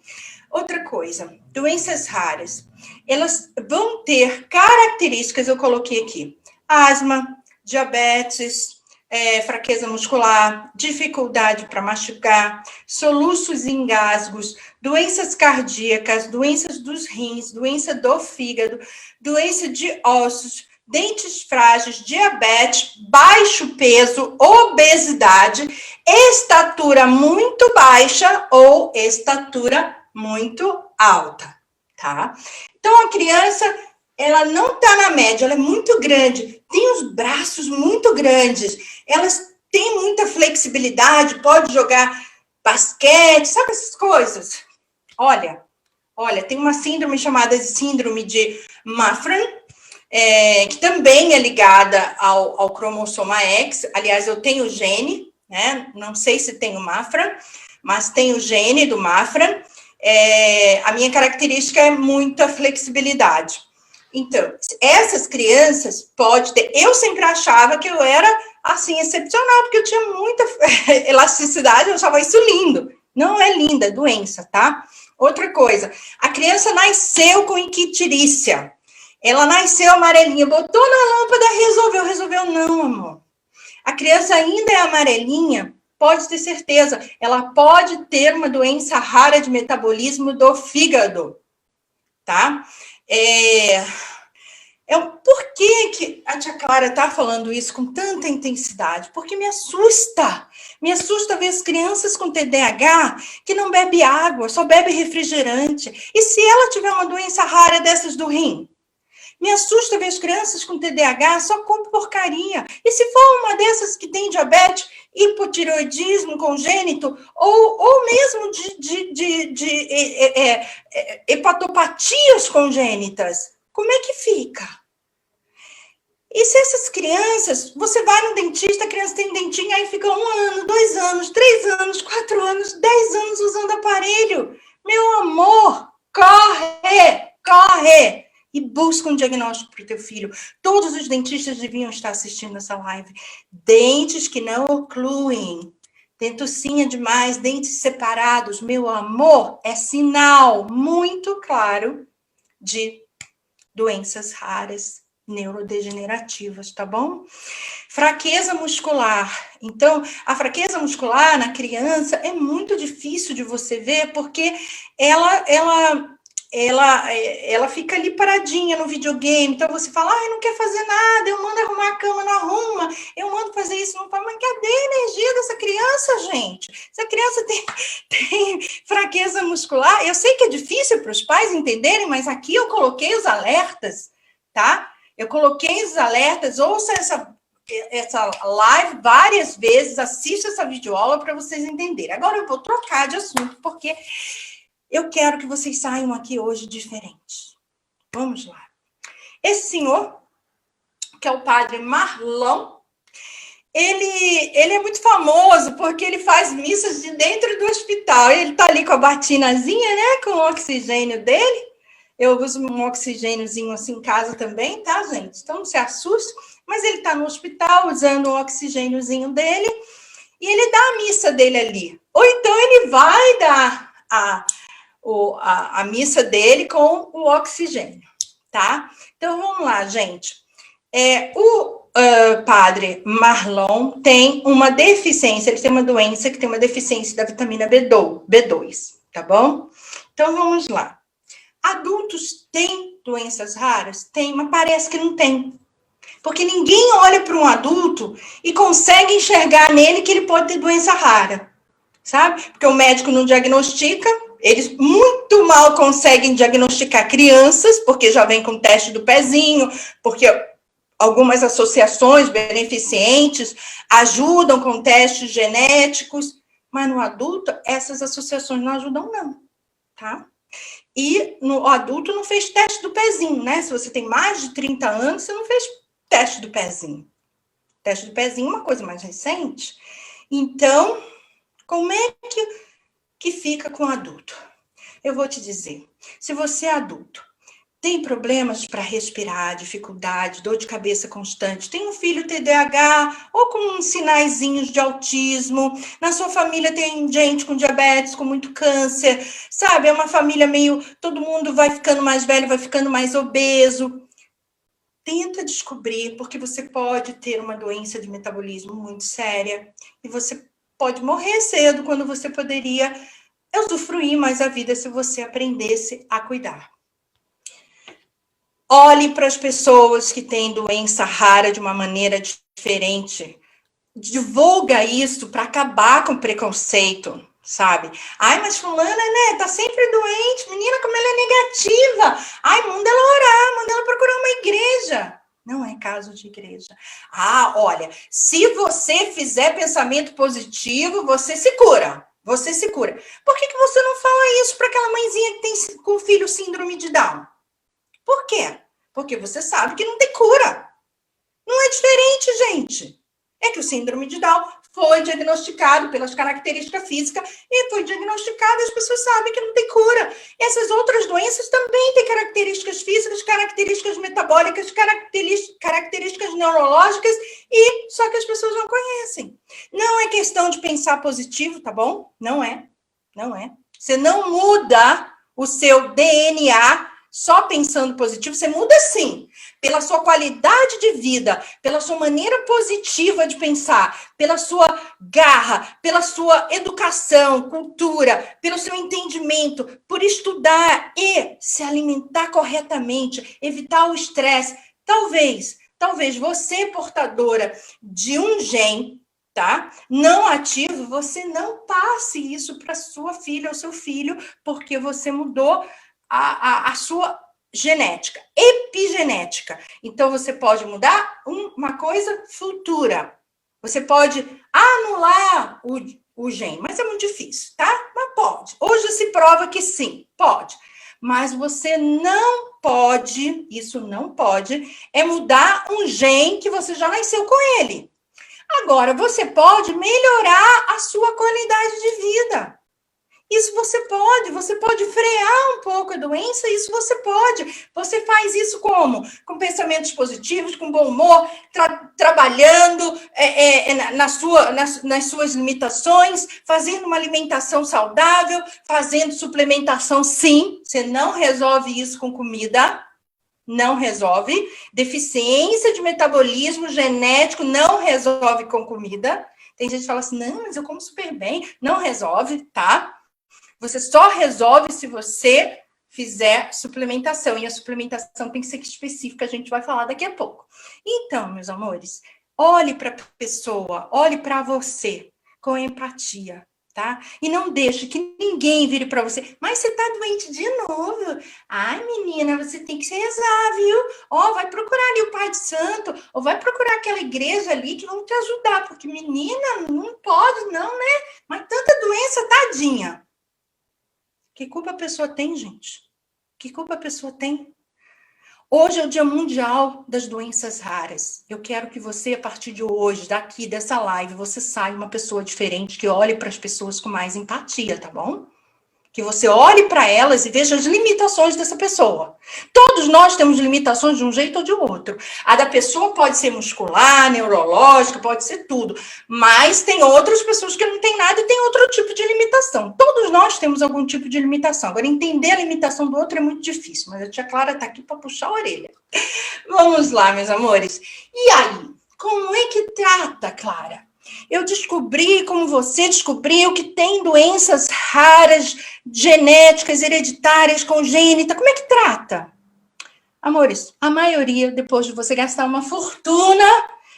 Outra coisa, doenças raras. Elas vão ter características, eu coloquei aqui. Asma, diabetes, fraqueza muscular, dificuldade para mastigar, soluços e engasgos, doenças cardíacas, doenças dos rins, doença do fígado, doença de ossos, dentes frágeis, diabetes, baixo peso, obesidade, estatura muito baixa ou estatura muito alta, tá? Então, a criança, ela não está na média, ela é muito grande, tem os braços muito grandes, elas têm muita flexibilidade, pode jogar basquete, sabe essas coisas? Olha, tem uma síndrome chamada de síndrome de Marfan, que também é ligada ao cromossoma X. Aliás, eu tenho o gene, né? Não sei se tem o Marfan, mas tem o gene do Marfan. A minha característica é muita flexibilidade. Então, essas crianças pode ter... Eu sempre achava que eu era, assim, excepcional, porque eu tinha muita elasticidade, eu achava isso lindo. Não é linda, é doença, tá? Outra coisa, a criança nasceu com icterícia. Ela nasceu amarelinha, botou na lâmpada, resolveu não, amor. A criança ainda é amarelinha, pode ter certeza, ela pode ter uma doença rara de metabolismo do fígado, tá? Por que a tia Clara está falando isso com tanta intensidade? Porque me assusta ver as crianças com TDAH que não bebe água, só bebe refrigerante. E se ela tiver uma doença rara dessas do rim? Me assusta ver as crianças com TDAH só comem porcaria. E se for uma dessas que tem diabetes, hipotireoidismo congênito, ou mesmo de hepatopatias congênitas, como é que fica? E se essas crianças, você vai no dentista, a criança tem dentinho, aí fica 1 ano, 2 anos, 3 anos, 4 anos, 10 anos usando aparelho. Meu amor, corre! E busca um diagnóstico para o teu filho. Todos os dentistas deviam estar assistindo essa live. Dentes que não ocluem. Dentucinha demais, dentes separados. Meu amor, é sinal muito claro de doenças raras, neurodegenerativas, tá bom? Fraqueza muscular. Então, a fraqueza muscular na criança é muito difícil de você ver, porque ela fica ali paradinha no videogame, então você fala, não quer fazer nada, eu mando arrumar a cama, não arruma, eu mando fazer isso, não faz, mas cadê a energia dessa criança, gente? Essa criança tem fraqueza muscular, eu sei que é difícil para os pais entenderem, mas aqui eu coloquei os alertas, tá? Eu coloquei os alertas, ouça essa live várias vezes, assista essa videoaula para vocês entenderem. Agora eu vou trocar de assunto, porque eu quero que vocês saiam aqui hoje diferentes. Vamos lá. Esse senhor, que é o padre Marlon, ele é muito famoso porque ele faz missas de dentro do hospital. Ele tá ali com a batinazinha, né? Com o oxigênio dele. Eu uso um oxigêniozinho assim em casa também, tá, gente? Então não se assuste. Mas ele tá no hospital usando o oxigêniozinho dele e ele dá a missa dele ali. Ou então ele vai dar a missa dele com o oxigênio, tá? Então, vamos lá, gente. O padre Marlon tem uma deficiência, ele tem uma doença que tem uma deficiência da vitamina B2, tá bom? Então, vamos lá. Adultos têm doenças raras? Tem, mas parece que não tem. Porque ninguém olha para um adulto e consegue enxergar nele que ele pode ter doença rara, sabe? Porque o médico não diagnostica, eles muito mal conseguem diagnosticar crianças, porque já vem com teste do pezinho, porque algumas associações beneficentes ajudam com testes genéticos, mas no adulto, essas associações não ajudam não, tá? E no adulto não fez teste do pezinho, né? Se você tem mais de 30 anos, você não fez teste do pezinho. Teste do pezinho é uma coisa mais recente. Então, como é que fica com o adulto? Eu vou te dizer, se você é adulto, tem problemas para respirar, dificuldade, dor de cabeça constante, tem um filho TDAH ou com sinaizinhos de autismo, na sua família tem gente com diabetes, com muito câncer, sabe? É uma família meio, todo mundo vai ficando mais velho, vai ficando mais obeso. tenta descobrir, porque você pode ter uma doença de metabolismo muito séria e você pode morrer cedo quando você poderia usufruir mais a vida se você aprendesse a cuidar. Olhe para as pessoas que têm doença rara de uma maneira diferente. Divulga isso para acabar com o preconceito, sabe? Ai, mas fulana, né, tá sempre doente, menina, como ela é negativa. Ai, manda ela orar, manda ela procurar uma igreja. Não é caso de igreja. Ah, olha, se você fizer pensamento positivo, você se cura. Você se cura. Por que você não fala isso para aquela mãezinha que tem com o filho síndrome de Down? Por quê? Porque você sabe que não tem cura. Não é diferente, gente. É que o síndrome de Down foi diagnosticado pelas características físicas e foi diagnosticado e as pessoas sabem que não tem cura. Essas outras doenças também têm características físicas, características metabólicas, características neurológicas e só que as pessoas não conhecem. Não é questão de pensar positivo, tá bom? Não é. Não é. Você não muda o seu DNA só pensando positivo, você muda sim, pela sua qualidade de vida, pela sua maneira positiva de pensar, pela sua garra, pela sua educação, cultura, pelo seu entendimento, por estudar e se alimentar corretamente, evitar o estresse. Talvez você, portadora de um gene, tá? Não ativo, você não passe isso para sua filha ou seu filho, porque você mudou a sua genética, epigenética. Então, você pode mudar uma coisa futura. Você pode anular o gene, mas é muito difícil, tá? Mas pode. Hoje se prova que sim, pode. Mas você não pode, isso não pode, é mudar um gene que você já nasceu com ele. Agora, você pode melhorar a sua qualidade de vida. Isso você pode frear um pouco a doença, isso você pode. Você faz isso como? Com pensamentos positivos, com bom humor, trabalhando nas suas limitações, fazendo uma alimentação saudável, fazendo suplementação, sim. Você não resolve isso com comida, não resolve. Deficiência de metabolismo genético não resolve com comida. Tem gente que fala assim, não, mas eu como super bem. Não resolve, tá? Você só resolve se você fizer suplementação. E a suplementação tem que ser específica, a gente vai falar daqui a pouco. Então, meus amores, olhe para a pessoa, olhe para você com empatia, tá? E não deixe que ninguém vire para você. Mas você tá doente de novo. Ai, menina, você tem que se rezar, viu? Ó, vai procurar ali o Pai de Santo, ou vai procurar aquela igreja ali que vão te ajudar, porque menina, não pode não, né? Mas tanta doença, tadinha. Que culpa a pessoa tem, gente? Que culpa a pessoa tem? Hoje é o Dia Mundial das Doenças Raras. Eu quero que você, a partir de hoje, daqui, dessa live, você saia uma pessoa diferente, que olhe para as pessoas com mais empatia, tá bom? Que você olhe para elas e veja as limitações dessa pessoa. Todos nós temos limitações de um jeito ou de outro. A da pessoa pode ser muscular, neurológica, pode ser tudo. Mas tem outras pessoas que não têm nada e tem outro tipo de limitação. Todos nós temos algum tipo de limitação. Agora, entender a limitação do outro é muito difícil. Mas a tia Clara está aqui para puxar a orelha. Vamos lá, meus amores. E aí? Como é que trata, Clara? Eu descobri, como você descobriu, que tem doenças raras, genéticas, hereditárias, congênitas. Como é que trata? Amores, a maioria, depois de você gastar uma fortuna,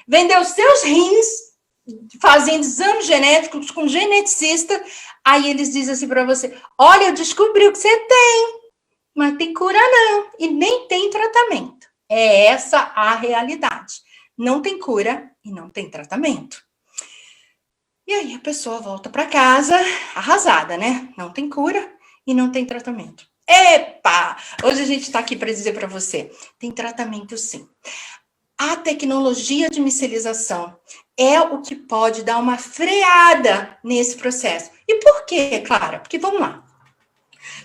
vender os seus rins, fazendo exames genéticos com geneticista, aí eles dizem assim para você, olha, eu descobri o que você tem, mas tem cura não, e nem tem tratamento. É essa a realidade. Não tem cura e não tem tratamento. E aí a pessoa volta para casa arrasada, né? Não tem cura e não tem tratamento. Epa! Hoje a gente está aqui para dizer para você, tem tratamento sim. A tecnologia de micelização é o que pode dar uma freada nesse processo. E por quê, Clara? Porque vamos lá.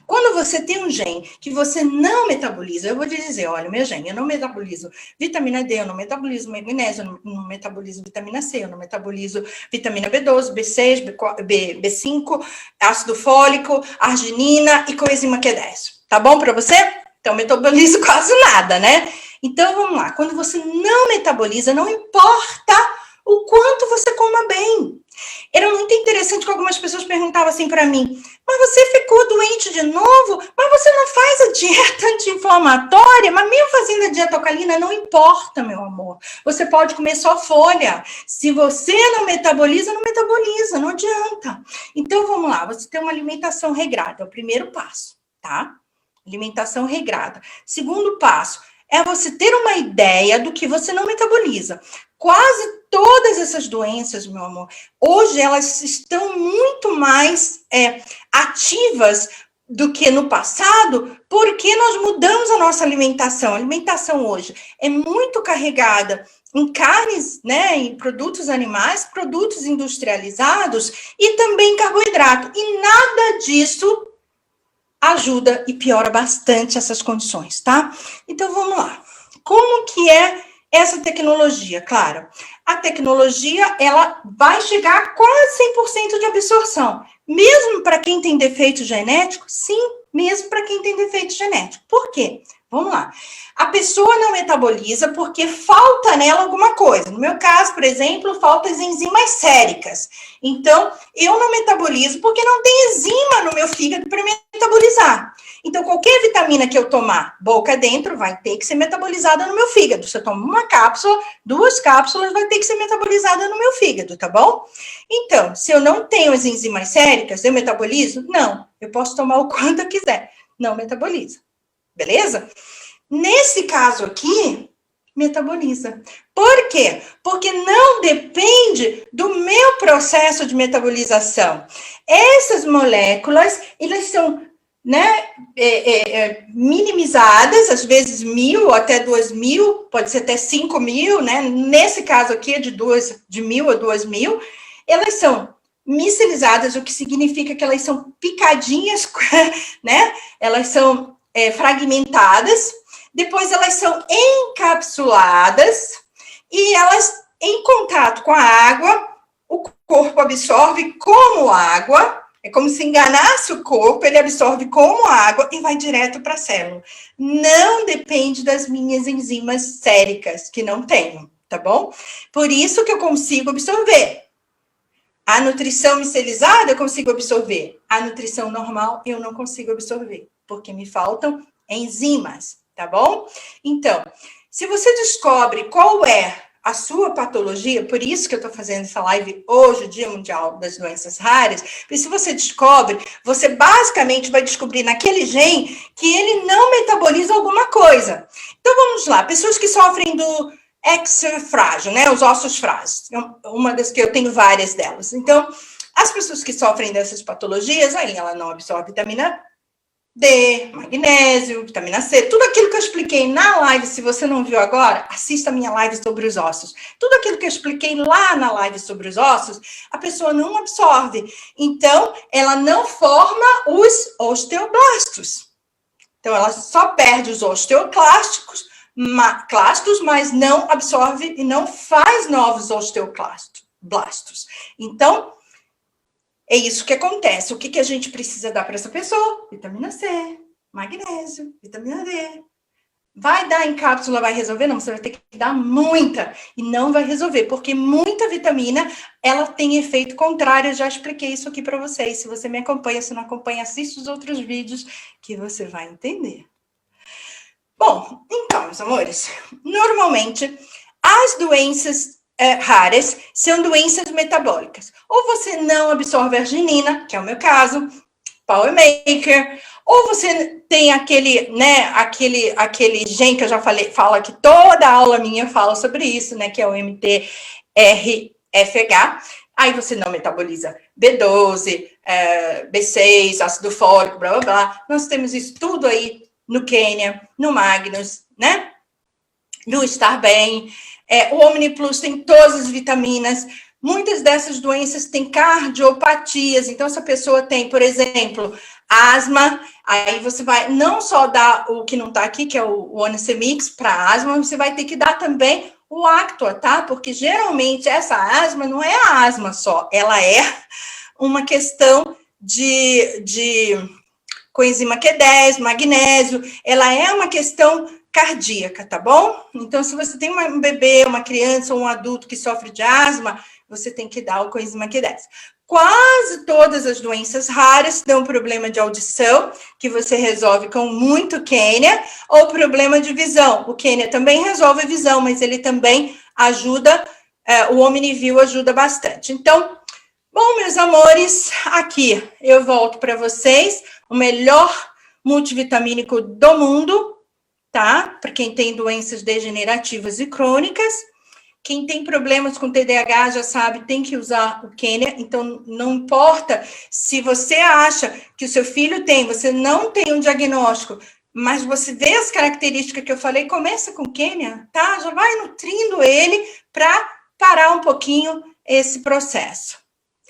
Quando você tem um gene que você não metaboliza, eu vou te dizer, olha, o meu gene, eu não metabolizo vitamina D, eu não metabolizo magnésio, eu não metabolizo vitamina C, eu não metabolizo vitamina B12, B6, B5, ácido fólico, arginina e coenzima Q10. Tá bom para você? Então, metabolizo quase nada, né? Então, vamos lá. Quando você não metaboliza, não importa o quanto você coma bem. Era muito interessante que algumas pessoas perguntavam assim para mim, mas você ficou doente de novo? Mas você não faz a dieta anti-inflamatória? Mas mesmo fazendo a dieta alcalina, não importa, meu amor. Você pode comer só folha. Se você não metaboliza, não adianta. Então, vamos lá, você tem uma alimentação regrada, é o primeiro passo, tá? Alimentação regrada. Segundo passo, é você ter uma ideia do que você não metaboliza. Quase todas essas doenças, meu amor, hoje elas estão muito mais ativas do que no passado, porque nós mudamos a nossa alimentação. A alimentação hoje é muito carregada em carnes, né, em produtos animais, produtos industrializados e também carboidrato. E nada disso ajuda e piora bastante essas condições, tá? Então, vamos lá. Como que é essa tecnologia? Claro, a tecnologia, ela vai chegar a quase 100% de absorção. Mesmo para quem tem defeito genético? Sim, mesmo para quem tem defeito genético. Por quê? Vamos lá. A pessoa não metaboliza porque falta nela alguma coisa. No meu caso, por exemplo, faltam as enzimas séricas. Então, eu não metabolizo porque não tem enzima no meu fígado para metabolizar. Então, qualquer vitamina que eu tomar boca dentro vai ter que ser metabolizada no meu fígado. Se eu tomo uma cápsula, 2 cápsulas, vai ter que ser metabolizada no meu fígado, tá bom? Então, se eu não tenho as enzimas séricas, eu metabolizo? Não. Eu posso tomar o quanto eu quiser. Não metaboliza. Beleza? Nesse caso aqui, metaboliza. Por quê? Porque não depende do meu processo de metabolização. Essas moléculas, elas são, né, minimizadas, às vezes 1.000 ou até 2.000, pode ser até 5.000, né? Nesse caso aqui é de 1.000 a 2.000. Elas são micelizadas, o que significa que elas são picadinhas, né? Elas são fragmentadas, depois elas são encapsuladas e elas, em contato com a água, o corpo absorve como água, é como se enganasse o corpo, ele absorve como água e vai direto para a célula. Não depende das minhas enzimas séricas, que não tenho, tá bom? Por isso que eu consigo absorver. A nutrição micelizada eu consigo absorver. A nutrição normal eu não consigo absorver, porque me faltam enzimas, tá bom? Então, se você descobre qual é a sua patologia, por isso que eu tô fazendo essa live hoje, Dia Mundial das Doenças Raras, porque se você descobre, você basicamente vai descobrir naquele gene que ele não metaboliza alguma coisa. Então, vamos lá, pessoas que sofrem do frágil, né? Os ossos frágeis. Uma das que eu tenho várias delas. Então, as pessoas que sofrem dessas patologias, aí ela não absorve vitamina D, magnésio, vitamina C, tudo aquilo que eu expliquei na live, se você não viu agora, assista a minha live sobre os ossos. Tudo aquilo que eu expliquei lá na live sobre os ossos, a pessoa não absorve. Então, ela não forma os osteoblastos. Então, ela só perde os osteoclásticos, mas não absorve e não faz novos osteoblastos. Então, é isso que acontece. O que a gente precisa dar para essa pessoa? Vitamina C, magnésio, vitamina D. Vai dar em cápsula, vai resolver? Não, você vai ter que dar muita. E não vai resolver, porque muita vitamina, ela tem efeito contrário. Eu já expliquei isso aqui para vocês. Se você me acompanha, se não acompanha, assiste os outros vídeos que você vai entender. Bom, então, meus amores, normalmente as doenças raras são doenças metabólicas. Ou você não absorve arginina, que é o meu caso, Power Maker, ou você tem aquele gene que eu já falo que toda aula minha fala sobre isso, né, que é o MTHFR. Aí você não metaboliza B12, B6, ácido fólico, blá, blá, blá. Nós temos isso tudo aí no Quênia, no Magnus, né? No Estar Bem. O OmniPlus tem todas as vitaminas. Muitas dessas doenças têm cardiopatias. Então, se a pessoa tem, por exemplo, asma, aí você vai não só dar o que não está aqui, que é o Onicemix para asma, você vai ter que dar também o Actua, tá? Porque geralmente essa asma não é a asma só, ela é uma questão de coenzima Q10, magnésio, ela é uma questão cardíaca, tá bom? Então, se você tem um bebê, uma criança ou um adulto que sofre de asma, você tem que dar o coenzima Q10. Quase todas as doenças raras dão problema de audição, que você resolve com muito Quênia, ou problema de visão. O Quênia também resolve a visão, mas ele também ajuda, o Omnivil ajuda bastante. Então, bom, meus amores, aqui eu volto para vocês, o melhor multivitamínico do mundo, tá? Para quem tem doenças degenerativas e crônicas. Quem tem problemas com TDAH já sabe, tem que usar o Quênia. Então, não importa se você acha que o seu filho tem, você não tem um diagnóstico, mas você vê as características que eu falei, começa com o Quênia, tá? Já vai nutrindo ele para parar um pouquinho esse processo.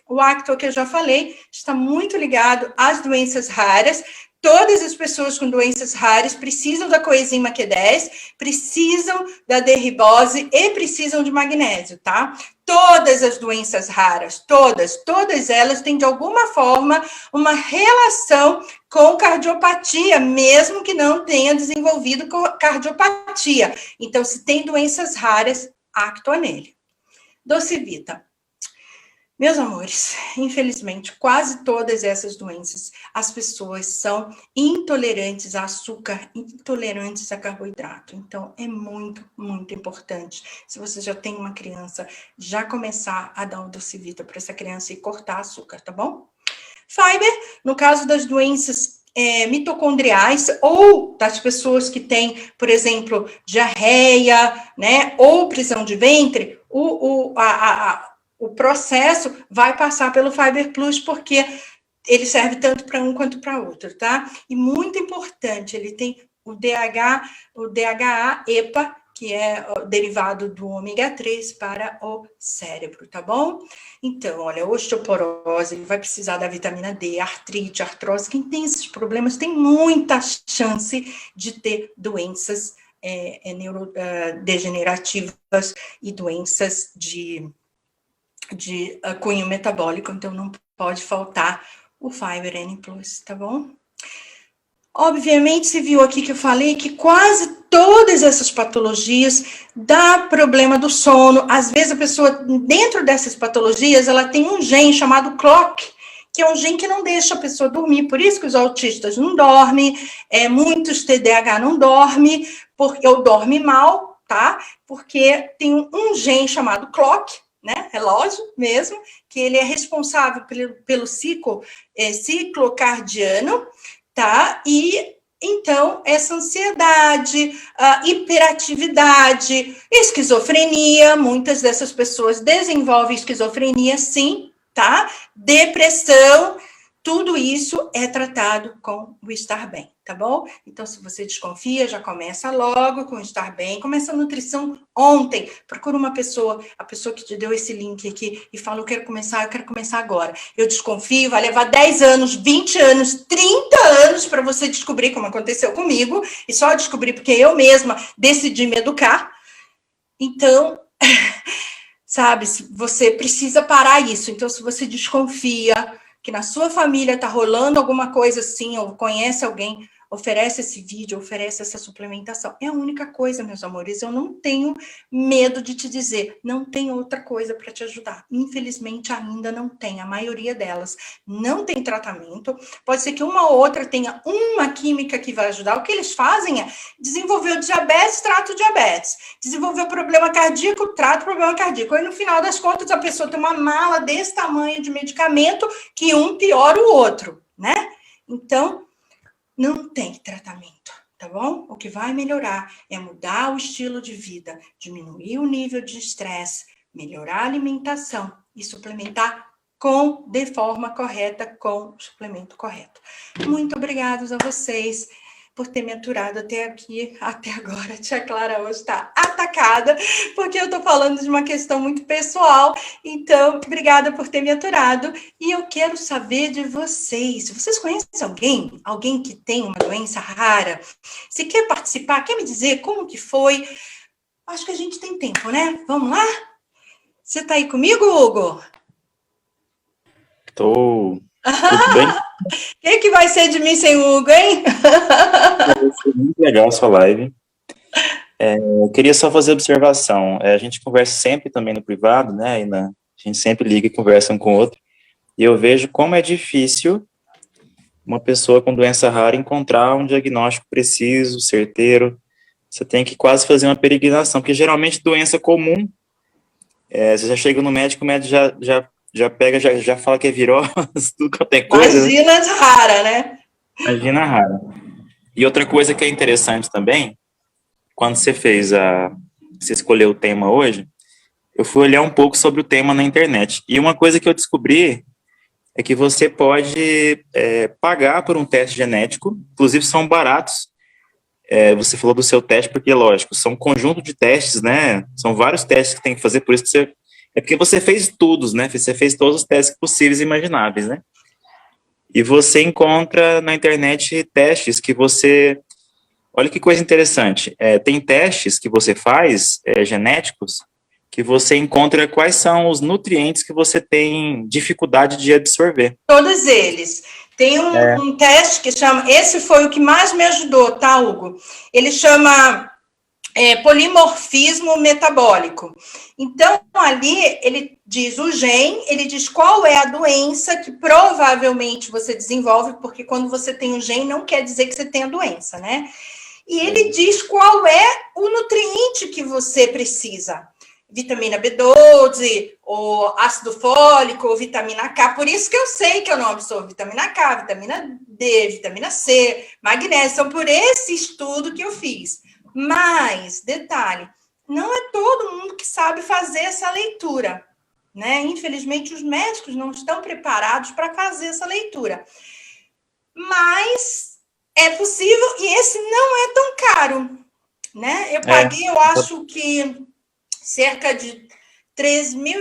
O Acto, que eu já falei, está muito ligado às doenças raras. Todas as pessoas com doenças raras precisam da coenzima Q10, precisam da derribose e precisam de magnésio, tá? Todas as doenças raras, todas elas têm de alguma forma uma relação com cardiopatia, mesmo que não tenha desenvolvido cardiopatia. Então, se tem doenças raras, actua nele. Docivita. Meus amores, infelizmente, quase todas essas doenças, as pessoas são intolerantes a açúcar, intolerantes a carboidrato. Então, é muito, muito importante, se você já tem uma criança, já começar a dar um Docivita para essa criança e cortar açúcar, tá bom? Fiber, no caso das doenças mitocondriais ou das pessoas que têm, por exemplo, diarreia, né, ou prisão de ventre, o processo vai passar pelo Fiber Plus, porque ele serve tanto para um quanto para outro, tá? E muito importante, ele tem o DHA-EPA, que é o derivado do ômega 3 para o cérebro, tá bom? Então, olha, osteoporose, vai precisar da vitamina D, artrite, artrose, quem tem esses problemas tem muita chance de ter doenças neurodegenerativas e doenças de cunho metabólico, então não pode faltar o Fiber N+, tá bom? Obviamente, você viu aqui que eu falei que quase todas essas patologias dá problema do sono. Às vezes a pessoa, dentro dessas patologias, ela tem um gene chamado clock, que é um gene que não deixa a pessoa dormir. Por isso que os autistas não dormem, muitos TDAH não dormem, ou dormem mal, tá? Porque tem um gene chamado clock, né, relógio mesmo, que ele é responsável pelo ciclo cardiano, tá? E então essa ansiedade, hiperatividade, esquizofrenia, muitas dessas pessoas desenvolvem esquizofrenia, sim, tá? Depressão, tudo isso é tratado com o Estar Bem, tá bom? Então, se você desconfia, já começa logo com o Estar Bem, começa a nutrição ontem, procura uma pessoa, a pessoa que te deu esse link aqui e fala, eu quero começar agora. Eu desconfio, vai levar 10 anos, 20 anos, 30 anos para você descobrir como aconteceu comigo, e só descobrir porque eu mesma decidi me educar. Então, sabe, você precisa parar isso. Então, se você desconfia que na sua família está rolando alguma coisa assim, ou conhece alguém, oferece esse vídeo, oferece essa suplementação. É a única coisa, meus amores, eu não tenho medo de te dizer, não tem outra coisa para te ajudar. Infelizmente, ainda não tem, a maioria delas não tem tratamento. Pode ser que uma ou outra tenha uma química que vai ajudar. O que eles fazem é desenvolver o diabetes, trata o diabetes. Desenvolver o problema cardíaco, trata o problema cardíaco. E no final das contas, a pessoa tem uma mala desse tamanho de medicamento que um piora o outro, né? Então, não tem tratamento, tá bom? O que vai melhorar é mudar o estilo de vida, diminuir o nível de estresse, melhorar a alimentação e suplementar de forma correta, com o suplemento correto. Muito obrigada a vocês por ter me aturado até aqui, até agora. A tia Clara hoje está atacada, porque eu estou falando de uma questão muito pessoal. Então, obrigada por ter me aturado. E eu quero saber de vocês. Vocês conhecem alguém? Alguém que tem uma doença rara? Se quer participar, quer me dizer como que foi? Acho que a gente tem tempo, né? Vamos lá? Você está aí comigo, Hugo? Tô. Tudo bem? O que vai ser de mim sem o Hugo, hein? Foi muito legal a sua live. Eu queria só fazer observação. A gente conversa sempre também no privado, né? A gente sempre liga e conversa um com o outro. E eu vejo como é difícil uma pessoa com doença rara encontrar um diagnóstico preciso, certeiro. Você tem que quase fazer uma peregrinação, porque geralmente doença comum, você já chega no médico, o médico já pega, já fala que é virose, tudo quanto é coisa, né? Imagina de rara, né? Imagina rara. E outra coisa que é interessante também, quando você escolheu o tema hoje, eu fui olhar um pouco sobre o tema na internet. E uma coisa que eu descobri é que você pode pagar por um teste genético, inclusive são baratos. Você falou do seu teste, porque, lógico, são um conjunto de testes, né? São vários testes que tem que fazer, por isso que você. É porque você fez todos, né? Você fez todos os testes possíveis e imagináveis, né? E você encontra na internet testes que você. Olha que coisa interessante. Tem testes que você faz, genéticos, que você encontra quais são os nutrientes que você tem dificuldade de absorver. Todos eles. Tem um teste que chama. Esse foi o que mais me ajudou, tá, Hugo? Ele chama polimorfismo metabólico. Então, ali ele diz o gene, ele diz qual é a doença que provavelmente você desenvolve, porque quando você tem um gene, não quer dizer que você tem a doença, né? E ele diz qual é o nutriente que você precisa. Vitamina B12, ou ácido fólico, ou vitamina K. Por isso que eu sei que eu não absorvo vitamina K, vitamina D, vitamina C, magnésio. São por esse estudo que eu fiz. Mas, detalhe, não é todo mundo que sabe fazer essa leitura, né? Infelizmente, os médicos não estão preparados para fazer essa leitura. Mas é possível e esse não é tão caro, né? Eu paguei, eu acho que cerca de 3 mil,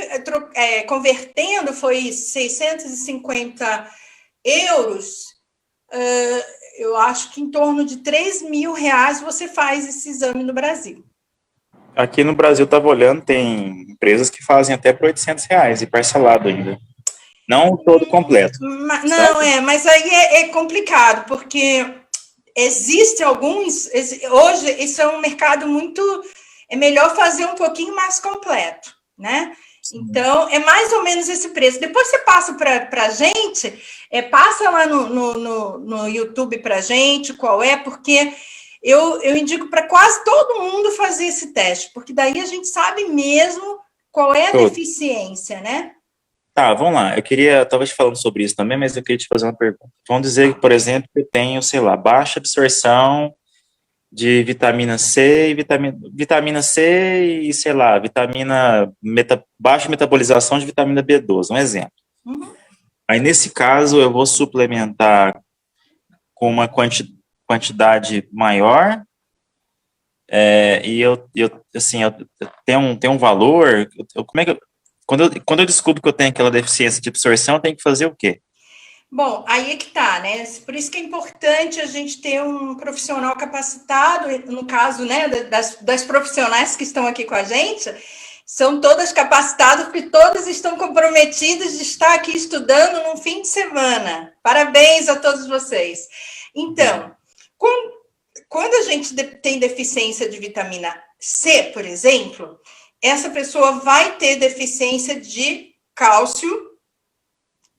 convertendo foi 650 euros, eu acho que em torno de 3 mil reais você faz esse exame no Brasil. Aqui no Brasil, eu estava olhando, tem empresas que fazem até por R$ 800 e parcelado ainda. Não todo completo. Não, mas aí é complicado, porque existem alguns... Hoje, isso é um mercado muito... É melhor fazer um pouquinho mais completo, né? Então, é mais ou menos esse preço. Depois você passa para a gente, passa lá no YouTube para a gente qual é, porque eu indico para quase todo mundo fazer esse teste, porque daí a gente sabe mesmo qual é a deficiência, né? Tá, vamos lá. Eu queria, talvez falando sobre isso também, mas eu queria te fazer uma pergunta. Vamos dizer, por exemplo, que eu tenho, sei lá, baixa absorção de vitamina C e vitamina C e, sei lá, baixa metabolização de vitamina B12, um exemplo. Uhum. Aí, nesse caso, eu vou suplementar com uma quantidade maior, e eu tenho um valor, como é que quando eu descubro que eu tenho aquela deficiência de absorção, eu tenho que fazer o quê? Bom, aí é que tá, né? Por isso que é importante a gente ter um profissional capacitado, no caso, né, das profissionais que estão aqui com a gente, são todas capacitadas, porque todas estão comprometidas de estar aqui estudando num fim de semana. Parabéns a todos vocês. Então, quando a gente tem deficiência de vitamina C, por exemplo, essa pessoa vai ter deficiência de cálcio,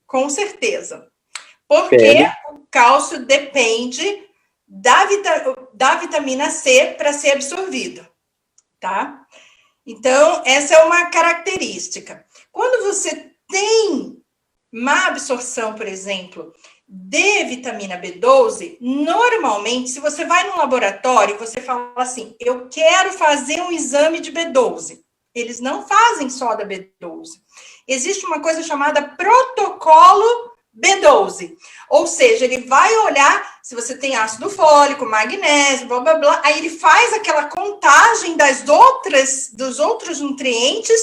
com certeza. Porque o cálcio depende da vitamina C para ser absorvido, tá? Então, essa é uma característica. Quando você tem má absorção, por exemplo, de vitamina B12, normalmente, se você vai no laboratório e você fala assim, eu quero fazer um exame de B12, eles não fazem só da B12. Existe uma coisa chamada protocolo B12, ou seja, ele vai olhar se você tem ácido fólico, magnésio, blá, blá, blá, aí ele faz aquela contagem dos outros nutrientes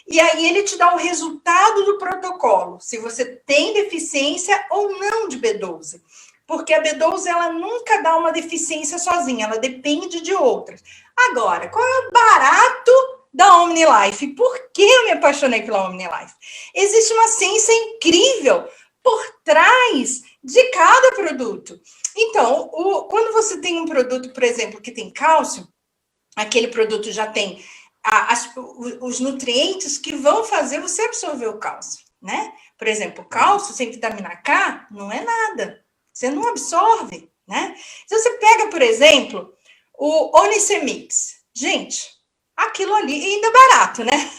e aí ele te dá o resultado do protocolo, se você tem deficiência ou não de B12, porque a B12 ela nunca dá uma deficiência sozinha, ela depende de outras. Agora, qual é o barato da OmniLife? Por que eu me apaixonei pela OmniLife? Existe uma ciência incrível por trás de cada produto. Então, quando você tem um produto, por exemplo, que tem cálcio, aquele produto já tem os nutrientes que vão fazer você absorver o cálcio, né? Por exemplo, o cálcio sem vitamina K não é nada. Você não absorve, né? Se você pega, por exemplo, o Onicemix, gente, aquilo ali ainda é barato, né?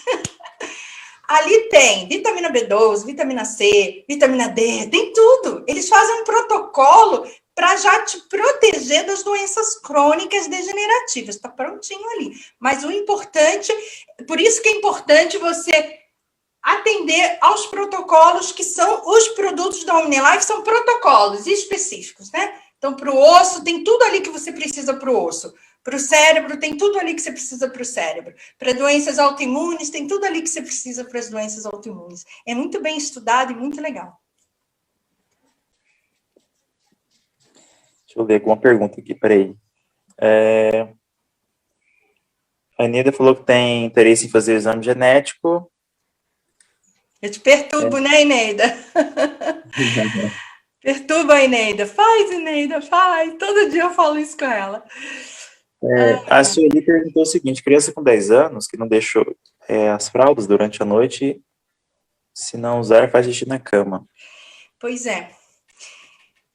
Ali tem vitamina B12, vitamina C, vitamina D, tem tudo. Eles fazem um protocolo para já te proteger das doenças crônicas degenerativas. Está prontinho ali. Mas o importante, por isso que é importante você atender aos protocolos que são os produtos da OmniLife, são protocolos específicos, né? Então, para o osso, tem tudo ali que você precisa para o osso. Para o cérebro, tem tudo ali que você precisa para o cérebro. Para doenças autoimunes, tem tudo ali que você precisa para as doenças autoimunes. É muito bem estudado e muito legal. Deixa eu ver alguma pergunta aqui, peraí. A Neida falou que tem interesse em fazer o exame genético. Eu te perturbo, né, Eneida? Perturba a Eneida. Faz, Eneida, faz. Todo dia eu falo isso com ela. A Sueli perguntou o seguinte: criança com 10 anos que não deixou as fraldas durante a noite, se não usar, faz xixi na cama. Pois é.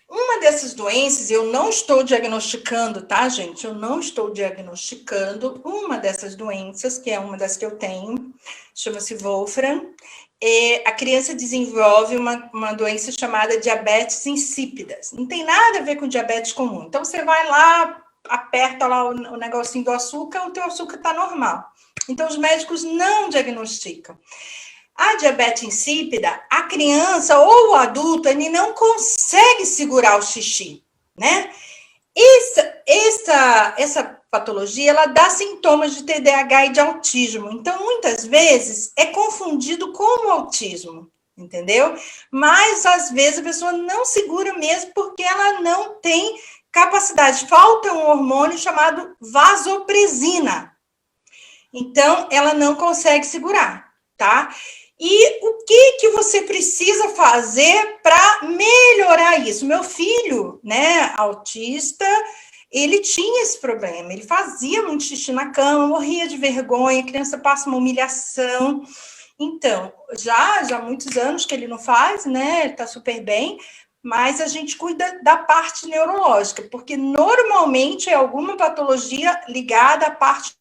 Uma dessas doenças, eu não estou diagnosticando, tá, gente? Eu não estou diagnosticando uma dessas doenças, que é uma das que eu tenho, chama-se Wolfram. A criança desenvolve uma doença chamada diabetes insípidas. Não tem nada a ver com diabetes comum. Então, você vai lá, aperta lá o negocinho do açúcar, o teu açúcar está normal. Então, os médicos não diagnosticam. A diabetes insípida, a criança ou o adulto, ele não consegue segurar o xixi, né? Essa patologia, ela dá sintomas de TDAH e de autismo. Então, muitas vezes, é confundido com o autismo, entendeu? Mas, às vezes, a pessoa não segura mesmo porque ela não tem capacidade. Falta um hormônio chamado vasopresina. Então, ela não consegue segurar, tá? E o que você precisa fazer para melhorar isso? Meu filho, né, autista, ele tinha esse problema, ele fazia muito xixi na cama, morria de vergonha, a criança passa uma humilhação. Então, já há muitos anos que ele não faz, né, ele está super bem, mas a gente cuida da parte neurológica, porque normalmente é alguma patologia ligada à parte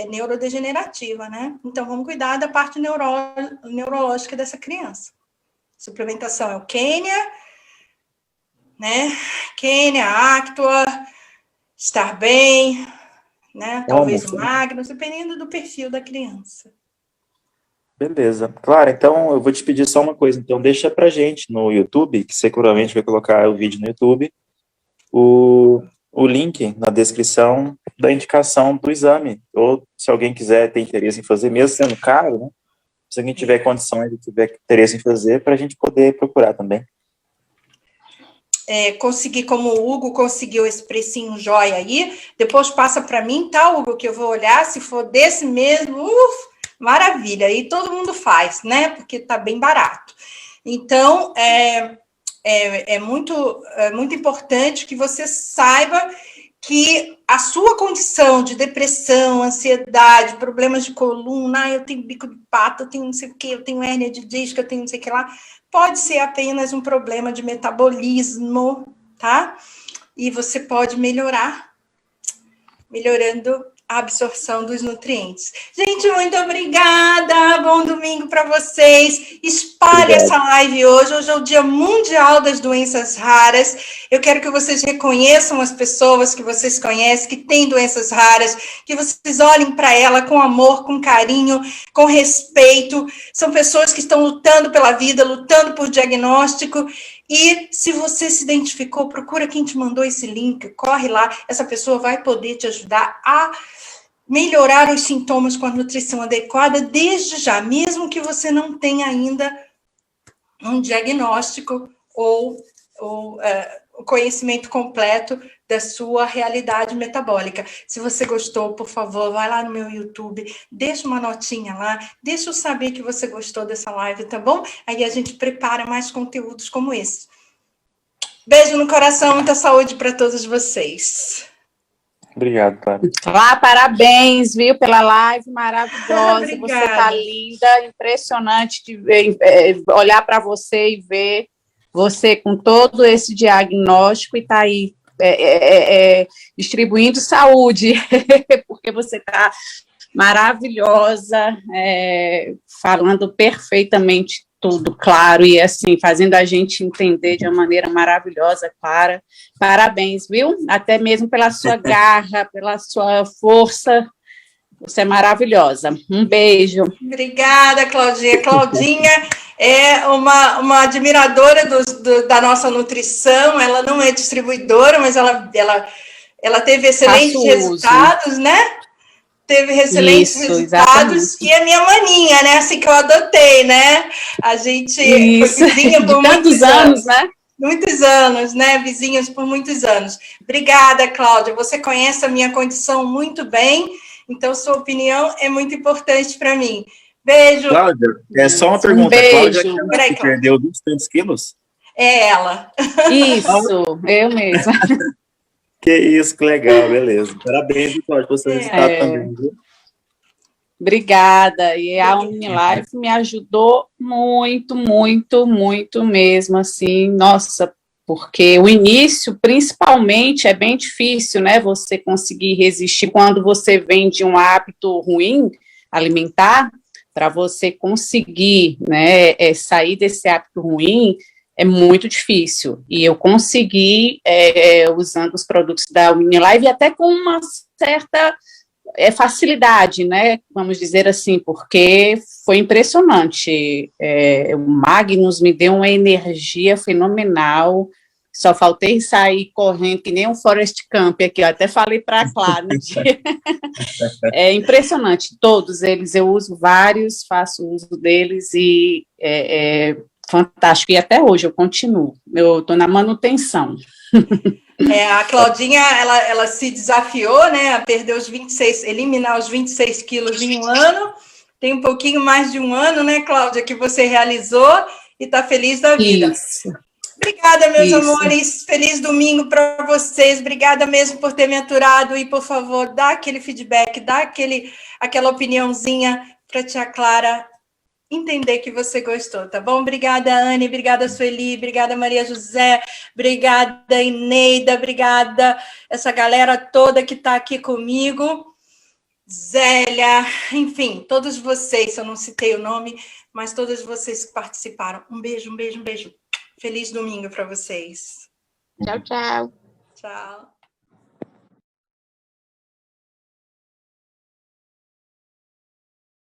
neurodegenerativa, né? Então, vamos cuidar da parte neurológica dessa criança. Suplementação é o Quênia, né? Quênia, Actua, estar bem, né? Talvez o Magnus, dependendo do perfil da criança. Beleza. Claro, então eu vou te pedir só uma coisa. Então, deixa pra gente no YouTube, que seguramente vai colocar o vídeo no YouTube, o link na descrição da indicação do exame, ou se alguém quiser ter interesse em fazer, mesmo sendo caro, né? Se alguém tiver condições e tiver interesse em fazer, para a gente poder procurar também. Conseguir, como o Hugo conseguiu esse precinho jóia aí, depois passa para mim, tá, Hugo, que eu vou olhar, se for desse mesmo, maravilha, aí todo mundo faz, né, porque tá bem barato. Então, é muito importante que você saiba que a sua condição de depressão, ansiedade, problemas de coluna, eu tenho bico de pato, eu tenho não sei o que, eu tenho hérnia de disco, eu tenho não sei o que lá, pode ser apenas um problema de metabolismo, tá? E você pode melhorando a absorção dos nutrientes. Gente, muito obrigada, bom domingo para vocês, espalhe essa live hoje é o Dia Mundial das Doenças Raras, eu quero que vocês reconheçam as pessoas que vocês conhecem, que têm doenças raras, que vocês olhem para ela com amor, com carinho, com respeito, são pessoas que estão lutando pela vida, lutando por diagnóstico, e se você se identificou, procura quem te mandou esse link, corre lá, essa pessoa vai poder te ajudar a melhorar os sintomas com a nutrição adequada desde já, mesmo que você não tenha ainda um diagnóstico ou o conhecimento completo da sua realidade metabólica. Se você gostou, por favor, vai lá no meu YouTube, deixa uma notinha lá, deixa eu saber que você gostou dessa live, tá bom? Aí a gente prepara mais conteúdos como esse. Beijo no coração, muita saúde para todos vocês. Obrigado, Clara. Lá, parabéns, viu, pela live maravilhosa. Você Obrigada. tá linda, impressionante de ver, olhar para você e ver você com todo esse diagnóstico e tá aí distribuindo saúde, porque você está maravilhosa, falando perfeitamente tudo, claro, e assim, fazendo a gente entender de uma maneira maravilhosa, Clara. Parabéns, viu? Até mesmo pela sua garra, pela sua força. Você é maravilhosa. Um beijo. Obrigada, Claudinha. Claudinha é uma admiradora da nossa nutrição. Ela não é distribuidora, mas ela teve excelentes resultados, né? Teve excelentes resultados, exatamente. E é minha maninha, né? Assim que eu adotei, né? A gente foi vizinha por muitos anos, né? Muitos anos, né? Vizinhas por muitos anos. Obrigada, Cláudia. Você conhece a minha condição muito bem, então sua opinião é muito importante para mim. Beijo. Cláudia, é só uma pergunta. Beijo. Cláudia, que perdeu 20 tantos quilos? É ela. Isso, eu mesma. Que isso, que legal, beleza. Parabéns, Cláudia, por seu resultado também, viu? Obrigada. E a Unilife me ajudou muito, muito, muito mesmo, assim, nossa, porque o início, principalmente, é bem difícil, né, você conseguir resistir quando você vem de um hábito ruim alimentar, para você conseguir, né, sair desse hábito ruim, é muito difícil, e eu consegui, usando os produtos da Unilife, e até com uma certa facilidade, né, vamos dizer assim, porque foi impressionante, o Magnus me deu uma energia fenomenal, só faltei sair correndo, que nem um Forrest Gump aqui, eu até falei para a Clara no dia. É impressionante, todos eles, eu uso vários, faço uso deles, e fantástico, e até hoje eu continuo, eu estou na manutenção. A Claudinha, ela se desafiou, né, a perder eliminar os 26 quilos em um ano, tem um pouquinho mais de um ano, né, Cláudia, que você realizou, e está feliz da vida. Isso. Obrigada, meus amores, feliz domingo para vocês, obrigada mesmo por ter me aturado, e por favor, dá aquele feedback, dá aquela opiniãozinha para a tia Clara entender que você gostou, tá bom? Obrigada, Anne, obrigada, Sueli, obrigada, Maria José, obrigada, Ineida, obrigada essa galera toda que está aqui comigo, Zélia, enfim, todos vocês, eu não citei o nome, mas todos vocês que participaram. Um beijo, um beijo, um beijo. Feliz domingo para vocês. Tchau, tchau. Tchau.